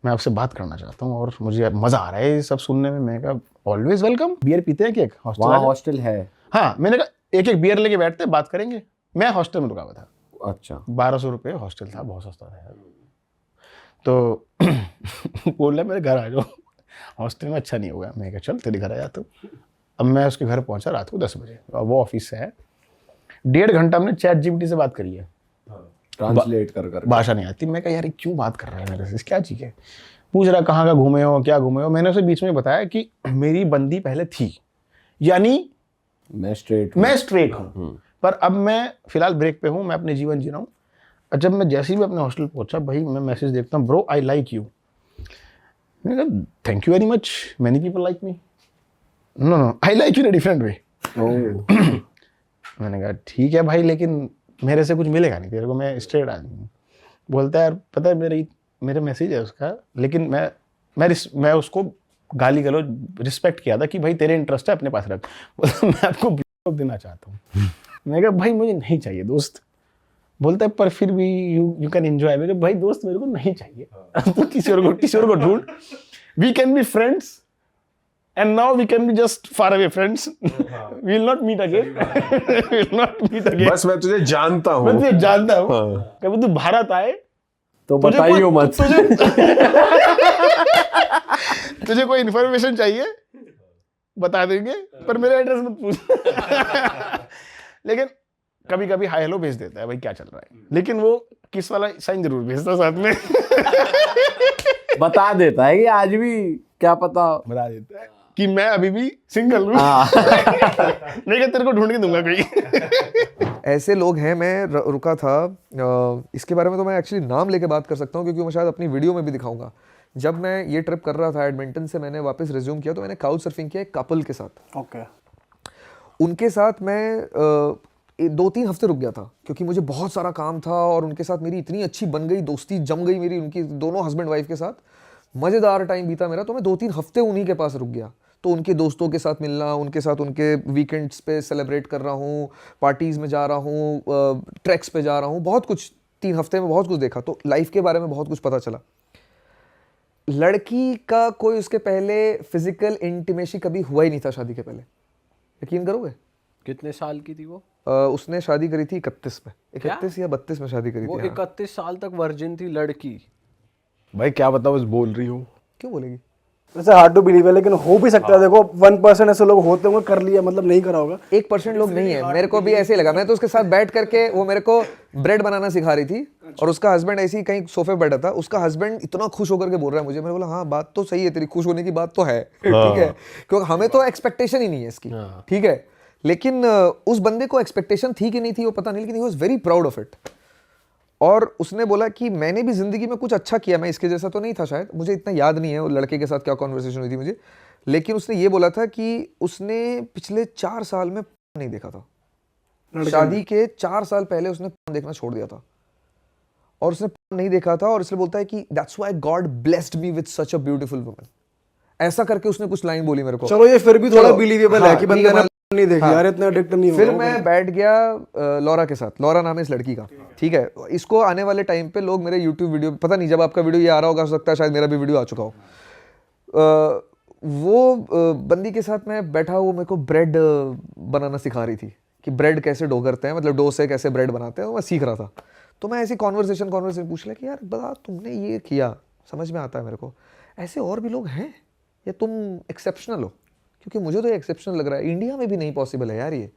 मैं आपसे बात करना चाहता हूँ और मुझे मजा आ रहा है ये सब सुनने में। मैंने कहा ऑलवेज वेलकम, बियर पीते हैं कि एक वहाँ हॉस्टल? हॉस्टल है? हाँ, मैंने कहा एक एक बियर लेके बैठते हैं, बात करेंगे। मैं हॉस्टल में रुका हुआ था, अच्छा। 1200 रुपये हॉस्टल था, बहुत सस्ता था यार। तो बोल रहा मेरे घर आ जाओ, हॉस्टल में अच्छा नहीं होगा। मैं कहा चल तेरे घर आ जाता हूँ। अब मैं उसके घर पहुंचा रात को 10 बजे, और वो ऑफिस से है। 1.5 घंटा हमने चैट जीपीटी से बात करी है, ट्रांसलेट कर भाषा नहीं आती। मैं कहा यार ये क्यों बात कर रहा है मेरे से, क्या चीज़ है? पूछ रहा कहाँ का घूमे हो, क्या घूमे हो। मैंने उसे बीच में बताया कि मेरी बंदी पहले थी, यानी मैं स्ट्रेट हूँ, पर अब मैं फिलहाल ब्रेक पे हूँ, मैं अपने जीवन जी रहा हूँ। और जब मैं जैसे ही अपने हॉस्टल पहुंचा, भाई मैं मैसेज देखता हूँ, ब्रो आई लाइक यू। मैंने कहा thank you very much, many people like me. No I like you in a different way. मैंने कहा ठीक है भाई, लेकिन मेरे से कुछ मिलेगा नहीं तेरे को, मैं स्ट्रेट आदमी हूँ। बोलता है यार पता है मेरे मैसेज है उसका, लेकिन मैं उसको गाली गलौज रिस्पेक्ट किया था कि भाई तेरे इंटरेस्ट है अपने पास रख। बोलता मैं आपको ब्लॉक देना चाहता हूँ। मैंने कहा भाई मुझे नहीं चाहिए दोस्त। बोलता है पर फिर भी यू कैन एंजॉय। मैंने कहा भाई दोस्त मेरे को नहीं चाहिए, तो किसी और को ढूंढ। We can be friends and now we can be just far away friends. We will not meet again. We will not meet again. बस मैं तुझे जानता हूँ। मैं तुझे जानता हूँ, हाँ। कभी तू भारत आए तो बताइयो मत। तुझे कोई इन्फॉर्मेशन चाहिए बता देंगे, पर मेरा एड्रेस मत पूछ। लेकिन कभी कभी हाय हेलो भेज देता है, भाई क्या चल रहा है, लेकिन वो किस वाला साइन जरूर भेजता साथ में। बता देता है कि आज भी क्या पता, बता देता है कि मैं अभी भी सिंगल हूँ। नहीं तेरे को ढूंढ के दूंगा कोई। ऐसे लोग हैं। मैं रुका था, इसके बारे में तो मैं एक्चुअली नाम लेके बात कर सकता हूँ, क्योंकि मैं शायद अपनी वीडियो में भी दिखाऊंगा। जब मैं ये ट्रिप कर रहा था एडमिंटन से, मैंने वापस रिज्यूम किया, तो मैंने काउच सर्फिंग किया एक कपल के साथ। ओके। उनके साथ मैं 2-3 हफ्ते रुक गया था, क्योंकि मुझे बहुत सारा काम था और उनके साथ मेरी इतनी अच्छी बन गई दोस्ती, जम गई मेरी उनकी, दोनों हस्बैंड वाइफ के साथ मज़ेदार टाइम बीता मेरा। तो मैं 2-3 हफ्ते उन्हीं के पास रुक गया। तो उनके दोस्तों के साथ मिलना, उनके साथ उनके वीकेंड्स पे सेलिब्रेट कर रहा हूँ, पार्टीज़ में जा रहा हूँ, ट्रैक्स पे जा रहा हूँ, बहुत कुछ 3 हफ्ते में बहुत कुछ देखा। तो लाइफ के बारे में बहुत कुछ पता चला। लड़की का कोई उसके पहले फिजिकल इंटीमेसी कभी हुआ ही नहीं था शादी के पहले, यकीन करोगे? कितने साल की थी वो? उसने शादी करी थी 31 में, 31 या 32 में शादी करी वो थी। 31 साल तक वर्जिन थी लड़की। भाई क्या बता, बस बोल रही हूँ। क्यों बोलेगी? वैसे हार्ड टू बिलीव है, लेकिन हो भी सकता है। देखो 1% ऐसे लोग होते होंगे, कर लिया मतलब नहीं करा होगा। 1% लोग नहीं है, मेरे को भी ऐसे ही लगा। मैं तो उसके साथ बैठ करके, वो मेरे को ब्रेड बनाना सिखा रही थी, और उसका हस्बैंड ऐसे ही कहीं सोफे पे बैठा था। उसका हस्बैंड इतना खुश होकर के बोल रहा है मुझे, मैंने बोला हाँ बात तो सही है तेरी, खुश होने की बात तो है, ठीक है, क्योंकि हमें तो एक्सपेक्टेशन ही नहीं है इसकी, ठीक है। लेकिन उस बंदे को एक्सपेक्टेशन थी कि नहीं थी वो पता नहीं, लेकिन he was very proud of it. और उसने बोला कि मैंने भी जिंदगी में कुछ अच्छा किया, मैं इसके जैसा तो नहीं था शायद, मुझे इतना याद नहीं है वो लड़के के साथ क्या कॉन्वर्सेशन हुई थी मुझे, लेकिन उसने ये बोला था कि उसने पिछले 4 साल में नहीं देखा था। शादी के 4 साल पहले उसने देखना छोड़ दिया था, और उसने नहीं देखा था, और इसलिए बोलता है कि that's why God blessed me with such a beautiful woman. ऐसा करके उसने कुछ लाइन बोली मेरे को। चलो ये फिर भी थोड़ा बिलीवेबल है हाँ, कि बंदे ने नहीं देखी यार, इतना एडिक्ट नहीं होगा। फिर मैं बैठ गया लॉरा के साथ, लॉरा नाम है इस लड़की का, ठीक है। इसको आने वाले टाइम पे लोग मेरे यूट्यूब वीडियो, पता नहीं जब आपका वीडियो ये आ रहा होगा, हो सकता है शायद मेरा भी वीडियो आ चुका हो। वो बंदी के साथ मैं बैठा हुआ, मेरे को ब्रेड बनाना सिखा रही थी कि ब्रेड कैसे डो करते हैं, मतलब डो से कैसे ब्रेड बनाते हैं, मैं सीख रहा था। तो मैं ऐसी कॉन्वर्सेशन पूछ लिया कि यार बता तुमने ये किया, समझ में आता है मेरे को, ऐसे और भी लोग हैं या तुम एक्सेप्शनल हो? क्योंकि मुझे तो ये एक्सेप्शनल लग रहा है। इंडिया में भी नहीं पॉसिबल है यार, ये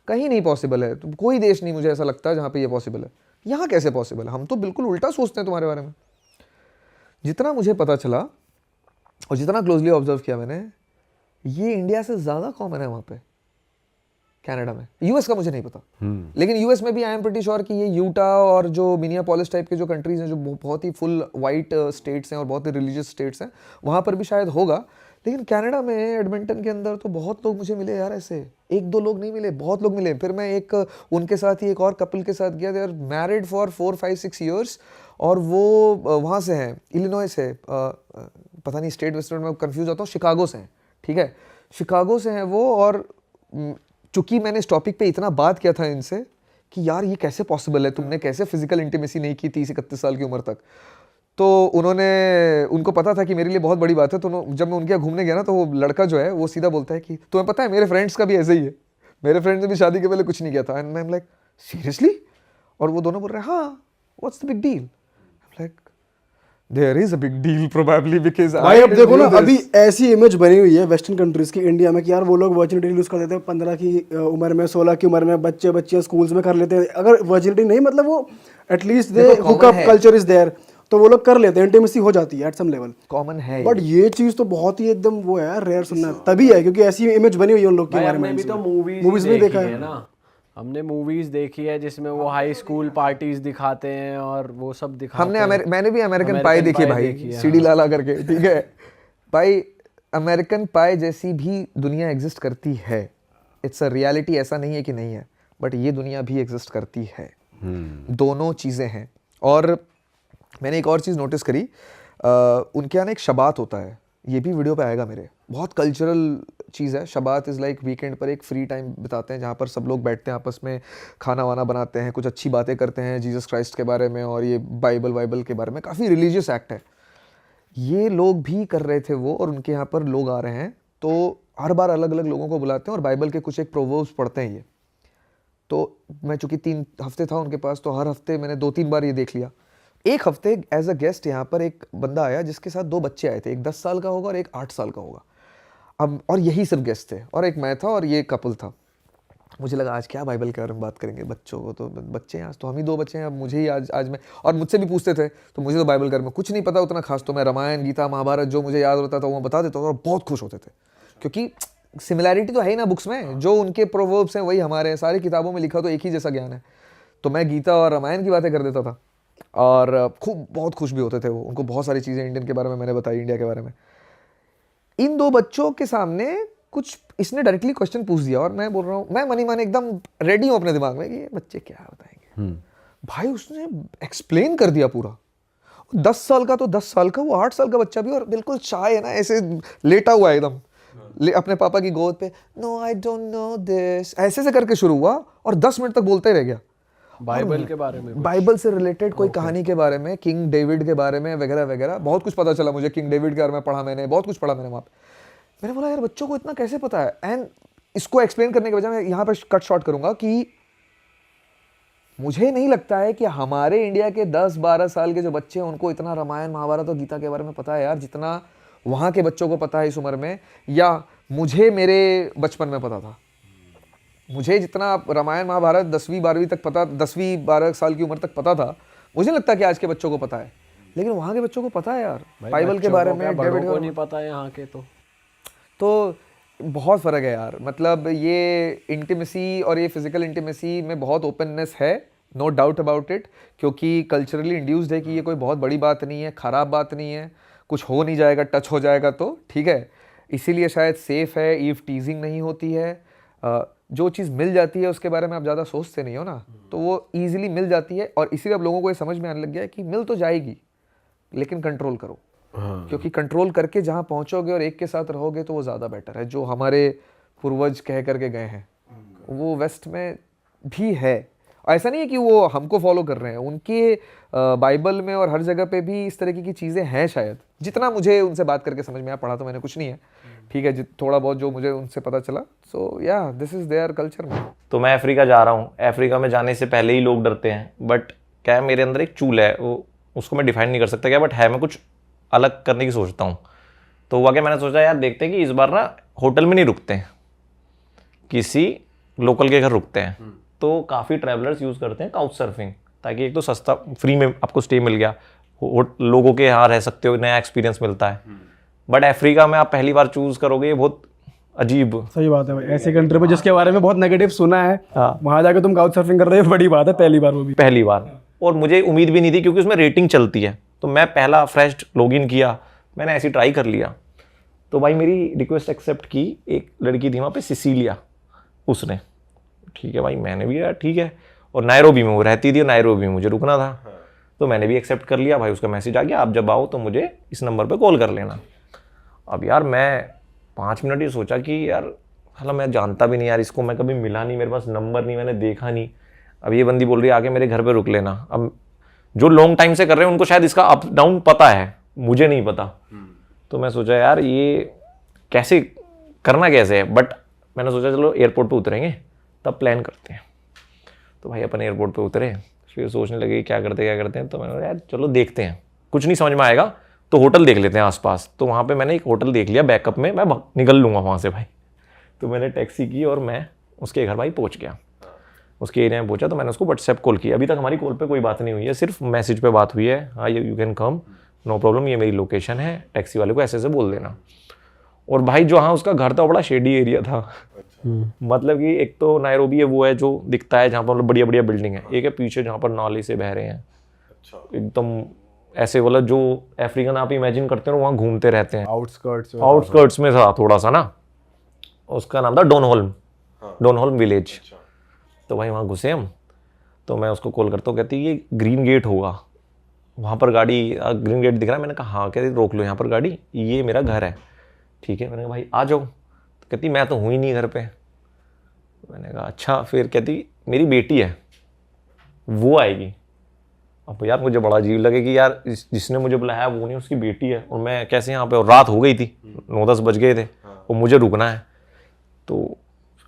कहीं नहीं पॉसिबल है। तो कोई देश नहीं मुझे ऐसा लगता है जहाँ पे ये पॉसिबल है। यहाँ कैसे पॉसिबल है? हम तो बिल्कुल उल्टा सोचते हैं तुम्हारे बारे में। जितना मुझे पता चला और जितना क्लोजली ऑब्जर्व किया मैंने, ये इंडिया से ज़्यादा कॉमन है वहाँ पे, कनाडा में। यूएस का मुझे नहीं पता, लेकिन यूएस में भी आई एम प्रीटी श्योर कि ये यूटा और जो मिनियापोलिस टाइप के जो कंट्रीज हैं, जो बहुत ही फुल वाइट स्टेट्स हैं और बहुत ही रिलीजियस स्टेट्स हैं, वहाँ पर भी शायद होगा। लेकिन कनाडा में एडमिंटन के अंदर तो बहुत लोग मुझे मिले यार, ऐसे 1-2 लोग नहीं मिले, बहुत लोग मिले। फिर मैं एक उनके साथ ही एक और कपल के साथ गया, they are married for 4-5-6 years, और वो वहाँ से हैं, इलिनॉय से, पता नहीं स्टेट वेस्टर्न में कंफ्यूज होता हूँ, शिकागो से हैं, ठीक है, शिकागो से हैं वो। और चूंकि मैंने इस टॉपिक पे इतना बात किया था इनसे कि यार ये कैसे पॉसिबल है, तुमने कैसे फिजिकल इंटीमेसी नहीं की 30-31 साल की उम्र तक, तो उनको पता था कि मेरे लिए बहुत बड़ी बात है। तो जब मैं उनके यहाँ घूमने गया ना, तो वो लड़का जो है वो सीधा बोलता है कि तुम्हें पता है मेरे फ्रेंड्स का भी ऐसे ही है, मेरे फ्रेंड्स ने भी शादी के पहले कुछ नहीं किया था। And I am like seriously? और वो दोनों बोल रहे हैं हाँ, what's the big deal? Like there is a big deal probably, because भाई अब देखो ना, अभी ऐसी इमेज बनी हुई है वेस्टर्न कंट्रीज की इंडिया में कि यार वो लोग वर्जिनिटी लूज कर देते हैं 15 की उम्र में, 16 की उम्र में, बच्चे स्कूल्स में कर लेते हैं। अगर वर्जिनिटी नहीं, मतलब वो at least they hookup culture is there, तो वो लोग कर लेते हैं, इंटीमेसी हो जाती है एट सम लेवल, कॉमन है। बट ये चीज तो बहुत ही एकदम वो है, रेयर सुनना तभी है क्योंकि ऐसी इमेज बनी हुई है उन लोग के बारे में। हमने भी तो मूवीज में देखा है ना, हमने मूवीज देखी है जिसमें वो हाई स्कूल पार्टीज दिखाते हैं और वो सब दिखाते हैं। मैंने भी अमेरिकन पाई देखी भाई, सीडी लाला करके, ठीक है भाई। अमेरिकन पाई जैसी भी दुनिया एग्जिस्ट करती है, इट्स अ रियलिटी, ऐसा नहीं है कि नहीं है, बट ये दुनिया भी एग्जिस्ट करती है। दोनों चीज़ें हैं। और मैंने एक और चीज़ नोटिस करी, उनके यहाँ एक शबात होता है, ये भी वीडियो पे आएगा मेरे, बहुत कल्चरल चीज़ है। शबात इज़ लाइक वीकेंड पर एक फ्री टाइम बिताते हैं जहाँ पर सब लोग बैठते हैं, आपस में खाना वाना बनाते हैं, कुछ अच्छी बातें करते हैं जीसस क्राइस्ट के बारे में और ये बाइबल के बारे में, काफ़ी रिलीजियस एक्ट है। ये लोग भी कर रहे थे वो, और उनके यहाँ पर लोग आ रहे हैं तो हर बार अलग अलग लोगों को बुलाते हैं और बाइबल के कुछ एक प्रोवर्ब्स पढ़ते हैं ये। तो मैं चूँकि 3 हफ्ते था उनके पास, तो हर हफ्ते मैंने 2-3 बार ये देख लिया। एक हफ्ते एज अ गेस्ट यहाँ पर एक बंदा आया जिसके साथ 2 बच्चे आए थे, एक 10 साल का होगा और एक 8 साल का होगा। अब और यही सब गेस्ट थे, और एक मैं था और ये कपल था। मुझे लगा आज क्या बाइबल के बारे में बात करेंगे, बच्चों को, तो बच्चे हैं आज, तो हम ही 2 बच्चे हैं, अब मुझे ही आज मैं, और मुझसे भी पूछते थे, तो मुझे तो बाइबल के बारे में कुछ नहीं पता उतना खास, तो मैं रामायण, गीता, महाभारत जो मुझे याद होता था वो बता देता था और बहुत खुश होते थे, क्योंकि सिमिलैरिटी तो है ही ना बुक्स में, जो उनके प्रोवर्ब्स हैं वही हमारे हैं, सारी किताबों में लिखा तो एक ही जैसा ज्ञान है। तो मैं गीता और रामायण की बातें कर देता था और बहुत खुश भी होते थे वो। उनको बहुत सारी चीज़ें इंडियन के बारे में मैंने बताई, इंडिया के बारे में। इन 2 बच्चों के सामने कुछ इसने डायरेक्टली क्वेश्चन पूछ दिया और मैं बोल रहा हूँ, मैं मनी माने एकदम रेडी हूँ अपने दिमाग में कि ये बच्चे क्या बताएंगे। भाई उसने एक्सप्लेन कर दिया पूरा। 10 साल का तो 10 साल का, वो 8 साल का बच्चा भी, और बिल्कुल चाय है ना ऐसे लेटा हुआ एकदम अपने पापा की गोद पे, no I don't know this, ऐसे से करके शुरू हुआ और 10 मिनट तक बोलते रह गया बाइबल के बारे में, बाइबल से रिलेटेड कोई कहानी के बारे में, किंग डेविड के बारे में वगैरह वगैरह, बहुत कुछ पता चला मुझे। किंग डेविड के बारे में पढ़ा मैंने, बहुत कुछ पढ़ा मैंने वहाँ पे। मैंने बोला यार बच्चों को इतना कैसे पता है। एंड इसको एक्सप्लेन करने के बजाय मैं यहाँ पर कट शॉर्ट करूंगा कि मुझे नहीं लगता है कि हमारे इंडिया के 10-12 साल के जो बच्चे हैं उनको इतना रामायण, महाभारत और गीता के बारे में पता है यार, जितना वहाँ के बच्चों को पता है इस उम्र में, या मुझे मेरे बचपन में पता था। मुझे जितना रामायण महाभारत 10वीं-12वीं तक पता, 10वीं-12 साल की उम्र तक पता था, मुझे लगता है कि आज के बच्चों को पता है, लेकिन वहाँ के बच्चों को पता है यार बाइबल के बारे में, डेविड को नहीं पता है यहाँ के। तो बहुत फ़र्क है यार। मतलब ये इंटीमेसी और ये फिजिकल इंटीमेसी में बहुत ओपननेस है, नो डाउट अबाउट इट, क्योंकि कल्चरली इंड्यूस्ड है कि ये कोई बहुत बड़ी बात नहीं है, ख़राब बात नहीं है, कुछ हो नहीं जाएगा, टच हो जाएगा तो ठीक है, इसीलिए शायद सेफ है, ईव टीजिंग नहीं होती है। जो चीज़ मिल जाती है उसके बारे में आप ज़्यादा सोचते नहीं हो ना, तो वो ईजिली मिल जाती है, और इसीलिए अब लोगों को ये समझ में आने लग गया है कि मिल तो जाएगी लेकिन कंट्रोल करो। क्योंकि कंट्रोल करके जहाँ पहुँचोगे और एक के साथ रहोगे तो वो ज़्यादा बेटर है। जो हमारे पूर्वज कह करके गए हैं वो वेस्ट में भी है, ऐसा नहीं है कि वो हमको फॉलो कर रहे हैं, उनके बाइबल में और हर जगह पे भी इस तरह की चीज़ें हैं शायद, जितना मुझे उनसे बात करके समझ में आया। पढ़ा तो मैंने कुछ नहीं है, ठीक है, थोड़ा बहुत जो मुझे उनसे पता चला। सो या दिस इज़ देयर कल्चर में। तो मैं अफ्रीका जा रहा हूँ, अफ्रीका में जाने से पहले ही लोग डरते हैं, बट क्या है मेरे अंदर एक चूल है, वो उसको मैं डिफाइन नहीं कर सकता क्या, बट है, मैं कुछ अलग करने की सोचता हूँ। तो हुआ क्या, मैंने सोचा यार देखते हैं कि इस बार ना होटल में नहीं रुकते हैं, किसी लोकल के घर रुकते हैं। तो काफ़ी ट्रैवलर्स यूज़ करते हैं काउच सर्फिंग, ताकि एक तो सस्ता, फ्री में आपको स्टे मिल गया, लोगों के यहाँ रह सकते हो, नया एक्सपीरियंस मिलता है। बट अफ्रीका में आप पहली बार चूज़ करोगे, ये बहुत अजीब। सही बात है भाई, ऐसी कंट्री में जिसके बारे में बहुत नेगेटिव सुना है, वहाँ जाके तुम काउच सर्फिंग कर रहे हो, बड़ी बात है, पहली बार, वो भी पहली बार। और मुझे उम्मीद भी नहीं थी क्योंकि उसमें रेटिंग चलती है, तो मैं पहला फ्रेश लॉगिन किया, मैंने ऐसी ट्राई कर लिया। तो भाई मेरी रिक्वेस्ट एक्सेप्ट की एक लड़की थी वहाँ पे, सिसिलिया, उसने। ठीक है भाई, मैंने भी यार ठीक है, और नायरोबी में वो रहती थी, और नायरोबी में मुझे रुकना था, तो मैंने भी एक्सेप्ट कर लिया भाई। उसका मैसेज आ गया, आप जब आओ तो मुझे इस नंबर पे कॉल कर लेना। अब यार मैं 5 मिनट ही सोचा कि यार हालांकि मैं जानता भी नहीं यार इसको, मैं कभी मिला नहीं, मेरे पास नंबर नहीं, मैंने देखा नहीं। अब ये बंदी बोल रही है आके मेरे घर पे रुक लेना। अब जो लॉन्ग टाइम से कर रहे हैं उनको शायद इसका अप डाउन पता है, मुझे नहीं पता। तो मैं सोचा यार ये कैसे करना कैसे है, बट मैंने सोचा चलो एयरपोर्ट पे उतरेंगे तब प्लान करते हैं। तो भाई अपन एयरपोर्ट पे उतरे, फिर सोचने लगे क्या करते हैं। तो मैंने यार चलो देखते हैं, कुछ नहीं समझ में आएगा तो होटल देख लेते हैं आसपास। तो वहाँ पे मैंने एक होटल देख लिया बैकअप में, मैं निकल लूँगा वहाँ से भाई। तो मैंने टैक्सी की और मैं उसके घर भाई पहुँच गया। उसके एरिया में पहुँचा तो मैंने उसको व्हाट्सएप कॉल की। अभी तक हमारी कॉल पे कोई बात नहीं हुई है, सिर्फ मैसेज पे बात हुई है, हाँ you can come, no problem, ये मेरी लोकेशन है, टैक्सी वाले को ऐसे ऐसे बोल देना। और भाई जो हाँ उसका घर था बड़ा शेडी एरिया था। मतलब कि एक तो नायरोबी है वो है जो दिखता है जहाँ पर मतलब बढ़िया बढ़िया बिल्डिंग है, एक है पीछे जहाँ पर नाले से बह रहे हैं एकदम ऐसे, मतलब जो अफ्रीकन आप इमेजिन करते हो वहाँ घूमते रहते हैं। आउटस्कर्ट्स में था थोड़ा सा ना, उसका नाम था डोनहोल्म विलेज। तो भाई वहाँ घुसे हम, तो मैं उसको कॉल करता हूँ, कहती ये ग्रीन गेट होगा वहाँ पर गाड़ी, ग्रीन गेट दिख रहा है। मैंने कहा हाँ, कहती रोक लो यहाँ पर गाड़ी, ये मेरा घर है। ठीक है, मैंने कहा भाई आ जाओ। तो कहती मैं तो हूँ ही नहीं घर पे। मैंने कहा अच्छा। फिर कहती मेरी बेटी है वो आएगी। अब यार मुझे बड़ा अजीब लगे कि यार जिसने मुझे बुलाया वो नहीं, उसकी बेटी है, और मैं कैसे यहाँ पे, और रात हो गई थी, 9-10 बज गए थे और मुझे रुकना है। तो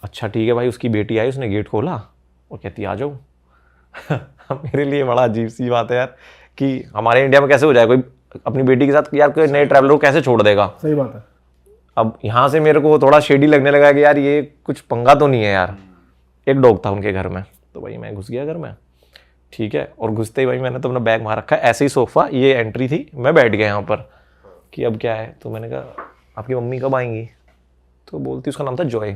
अच्छा ठीक है भाई, उसकी बेटी आई, उसने गेट खोला और कहती आ जाओ। मेरे लिए बड़ा अजीब सी बात है यार कि हमारे इंडिया में कैसे हो जाए कोई अपनी बेटी के साथ, यार कोई नए ट्रैवलर को कैसे छोड़ देगा। सही बात है। अब यहाँ से मेरे को थोड़ा शेडी लगने लगा कि यार ये कुछ पंगा तो नहीं है यार। एक डॉग था उनके घर में, तो भाई मैं घुस गया घर में। ठीक है, और घुसते ही भाई मैंने तो अपना बैग वहाँ रखा है, ऐसे ही सोफ़ा, ये एंट्री थी, मैं बैठ गया यहाँ पर कि अब क्या है। तो मैंने कहा आपकी मम्मी कब आएंगी? तो बोलती, उसका नाम था जॉय।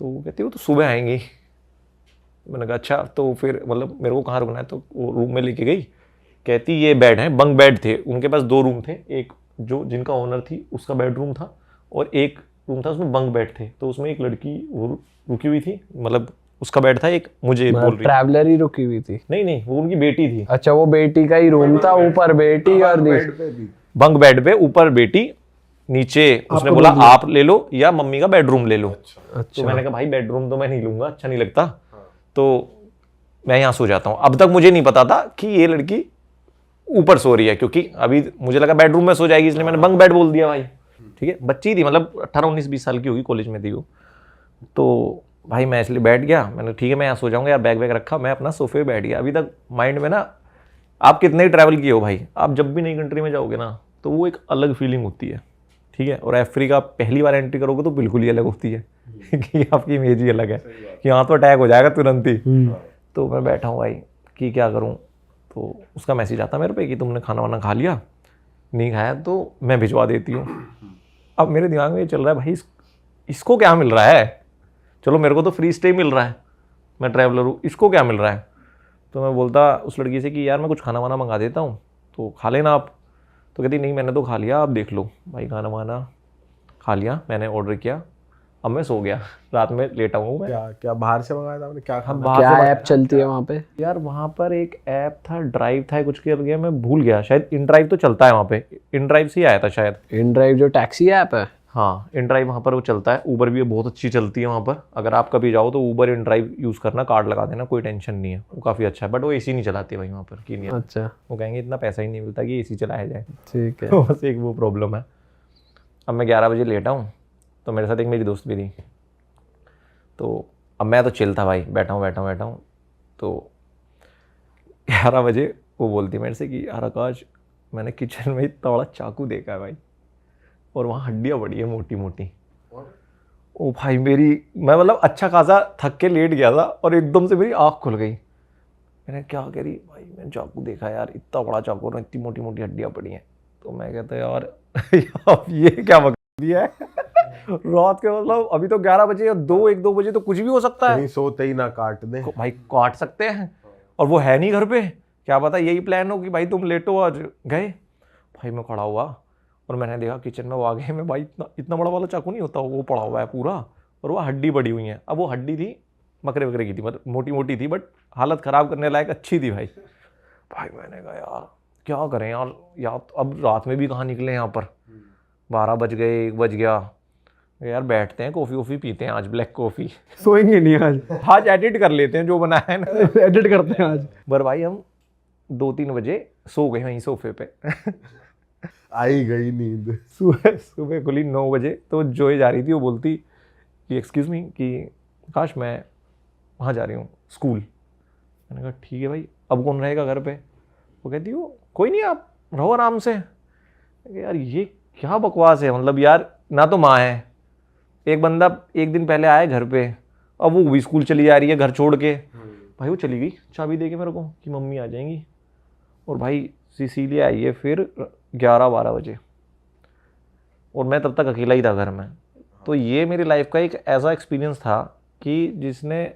तो वो कहती वो तो सुबह आएंगी। मैंने कहा अच्छा। तो फिर मतलब मेरे को कहाँ रुकना है, तो वो रूम में लेके गई। कहती ये बेड है, बंक बेड थे उनके पास, 2 रूम थे, एक जो जिनका ओनर थी उसका बेडरूम था और एक रूम था उसमें बंक बेड थे। तो उसमें एक लड़की वो रुकी हुई थी, मतलब उसका बेड था, एक मुझे बोल रही ट्रैवलर ही रुकी हुई थी? नहीं, वो उनकी बेटी थी। अच्छा, वो बेटी का ही रूम था, ऊपर बेटी और बंक बेड पे ऊपर बेटी, नीचे उसने बोला आप ले लो या मम्मी का बेडरूम ले लो। तो मैंने कहा भाई बेडरूम तो मैं नहीं लूंगा, अच्छा नहीं लगता, तो मैं यहाँ सो जाता हूँ। अब तक मुझे नहीं पता था कि ये लड़की ऊपर सो रही है, क्योंकि अभी मुझे लगा बेडरूम में सो जाएगी, इसलिए मैंने बंक बेड बोल दिया भाई। ठीक है, बच्ची थी, मतलब 18-19-20 साल की होगी, कॉलेज में थी वो। तो भाई मैं इसलिए बैठ गया, मैंने ठीक है मैं यहाँ सो जाऊँगा यार, बैग रखा, मैं अपना सोफे पे बैठ गया। अभी तक माइंड में ना, आप कितने ही ट्रैवल किए हो भाई, आप जब भी नई कंट्री में जाओगे ना तो वो एक अलग फीलिंग होती है। ठीक है, और अफ्रीका पहली बार एंट्री करोगे तो बिल्कुल ही अलग होती है कि आपकी इमेज ही अलग है कि यहाँ तो अटैक हो जाएगा तुरंत ही। तो मैं बैठा हूँ भाई कि क्या करूँ। तो उसका मैसेज आता मेरे पे कि तुमने खाना वाना खा लिया, नहीं खाया तो मैं भिजवा देती हूँ। अब मेरे दिमाग में ये चल रहा है भाई इसको क्या मिल रहा है, चलो मेरे को तो फ्री स्टे मिल रहा है, मैं ट्रैवलर हूँ, इसको क्या मिल रहा है। तो मैं बोलता उस लड़की से कि यार मैं कुछ खाना वाना मंगा देता हूँ तो खा लेना आप। तो कहती नहीं मैंने तो खा लिया, आप देख लो। भाई खाना वाना खा लिया, मैंने ऑर्डर किया, अब मैं सो गया, रात में लेटा हुआ हूँ मैं। क्या बाहर से मंगाया था आपने, क्या खाना? क्या ऐप चलती है वहाँ पे? यार वहाँ पर एक ऐप था, ड्राइव था, कुछ कर गया, मैं भूल गया, शायद इन ड्राइव तो चलता है वहाँ पे, इन ड्राइव से ही आया था शायद। इन ड्राइव जो टैक्सी ऐप है? हाँ, इन ड्राइव वहाँ पर वो चलता है। ऊबर भी बहुत अच्छी चलती है वहाँ पर, अगर आप कभी जाओ तो ऊबर इन ड्राइव यूज़ करना, कार्ड लगा देना, कोई टेंशन नहीं है, वो काफ़ी अच्छा है। बट वो एसी नहीं चलाती भाई वहाँ पर की। अच्छा, वो कहेंगे इतना पैसा ही नहीं मिलता कि एसी चलाया जाए। ठीक है। तो बस एक वो प्रॉब्लम है। अब मैं 11 बजे लेटा हूँ, तो मेरे साथ एक मेरी दोस्त भी थी। तो अब मैं तो चिल था भाई, बैठा हूँ। तो 11 बजे वो बोलती मेरे से कि यार आकाश, मैंने किचन में इतना बड़ा चाकू देखा है भाई, और वहाँ हड्डियाँ पड़ी है मोटी मोटी। ओ भाई मैं मतलब अच्छा खासा थक के लेट गया था और एकदम से मेरी आँख खुल गई। मैंने क्या कह रही भाई, मैंने चाकू देखा यार, इतना बड़ा चाकू और इतनी मोटी मोटी हड्डियाँ पड़ी हैं। तो मैं कहता यार ये क्या बकवास है रात के, मतलब अभी तो 11 बजे या 1-2 बजे तो कुछ भी हो सकता है, कहीं सोते ही ना काट दे भाई काट सकते हैं। और वो है नहीं घर पे, क्या पता यही प्लान हो कि भाई तुम लेटो आज गए। भाई मैं खड़ा हुआ और मैंने देखा किचन में वो आगे में भाई इतना इतना बड़ा वाला चाकू नहीं होता, वो पड़ा हुआ है पूरा, और वो हड्डी पड़ी हुई है। अब वो हड्डी थी बकरे वकरे की थी, मतलब मोटी मोटी थी, बट हालत ख़राब करने लायक अच्छी थी भाई। मैंने कहा यार क्या करें यार अब रात में भी कहाँ निकले यहाँ पर, 12 बज गए, 1 बज गया यार, बैठते हैं कॉफ़ी वॉफ़ी पीते हैं आज, ब्लैक कॉफ़ी। सोएंगे नहीं आज एडिट कर लेते हैं जो बनाया है ना, एडिट करते हैं आज। पर भाई हम 2-3 बजे सो गए वहीं सोफे पे। आई गई नींद। सुबह खुली 9 बजे, तो जोए जा रही थी, वो बोलती कि एक्सक्यूज़ मी कि काश मैं वहाँ जा रही हूँ स्कूल। मैंने कहा ठीक है भाई, अब कौन रहेगा घर पे? वो कहती हो कोई नहीं, आप रहो आराम से। यार ये क्या बकवास है, मतलब यार ना तो माँ है, एक बंदा एक दिन पहले आया घर पे, अब वो भी स्कूल चली जा रही है घर छोड़ के। भाई वो चली गई चाबी दे के मेरे को कि मम्मी आ जाएंगी, और भाई सिसिलिया आई है फिर 11-12 बजे, और मैं तब तक अकेला ही था घर में। तो ये मेरी लाइफ का एक ऐसा एक्सपीरियंस था कि जिसने,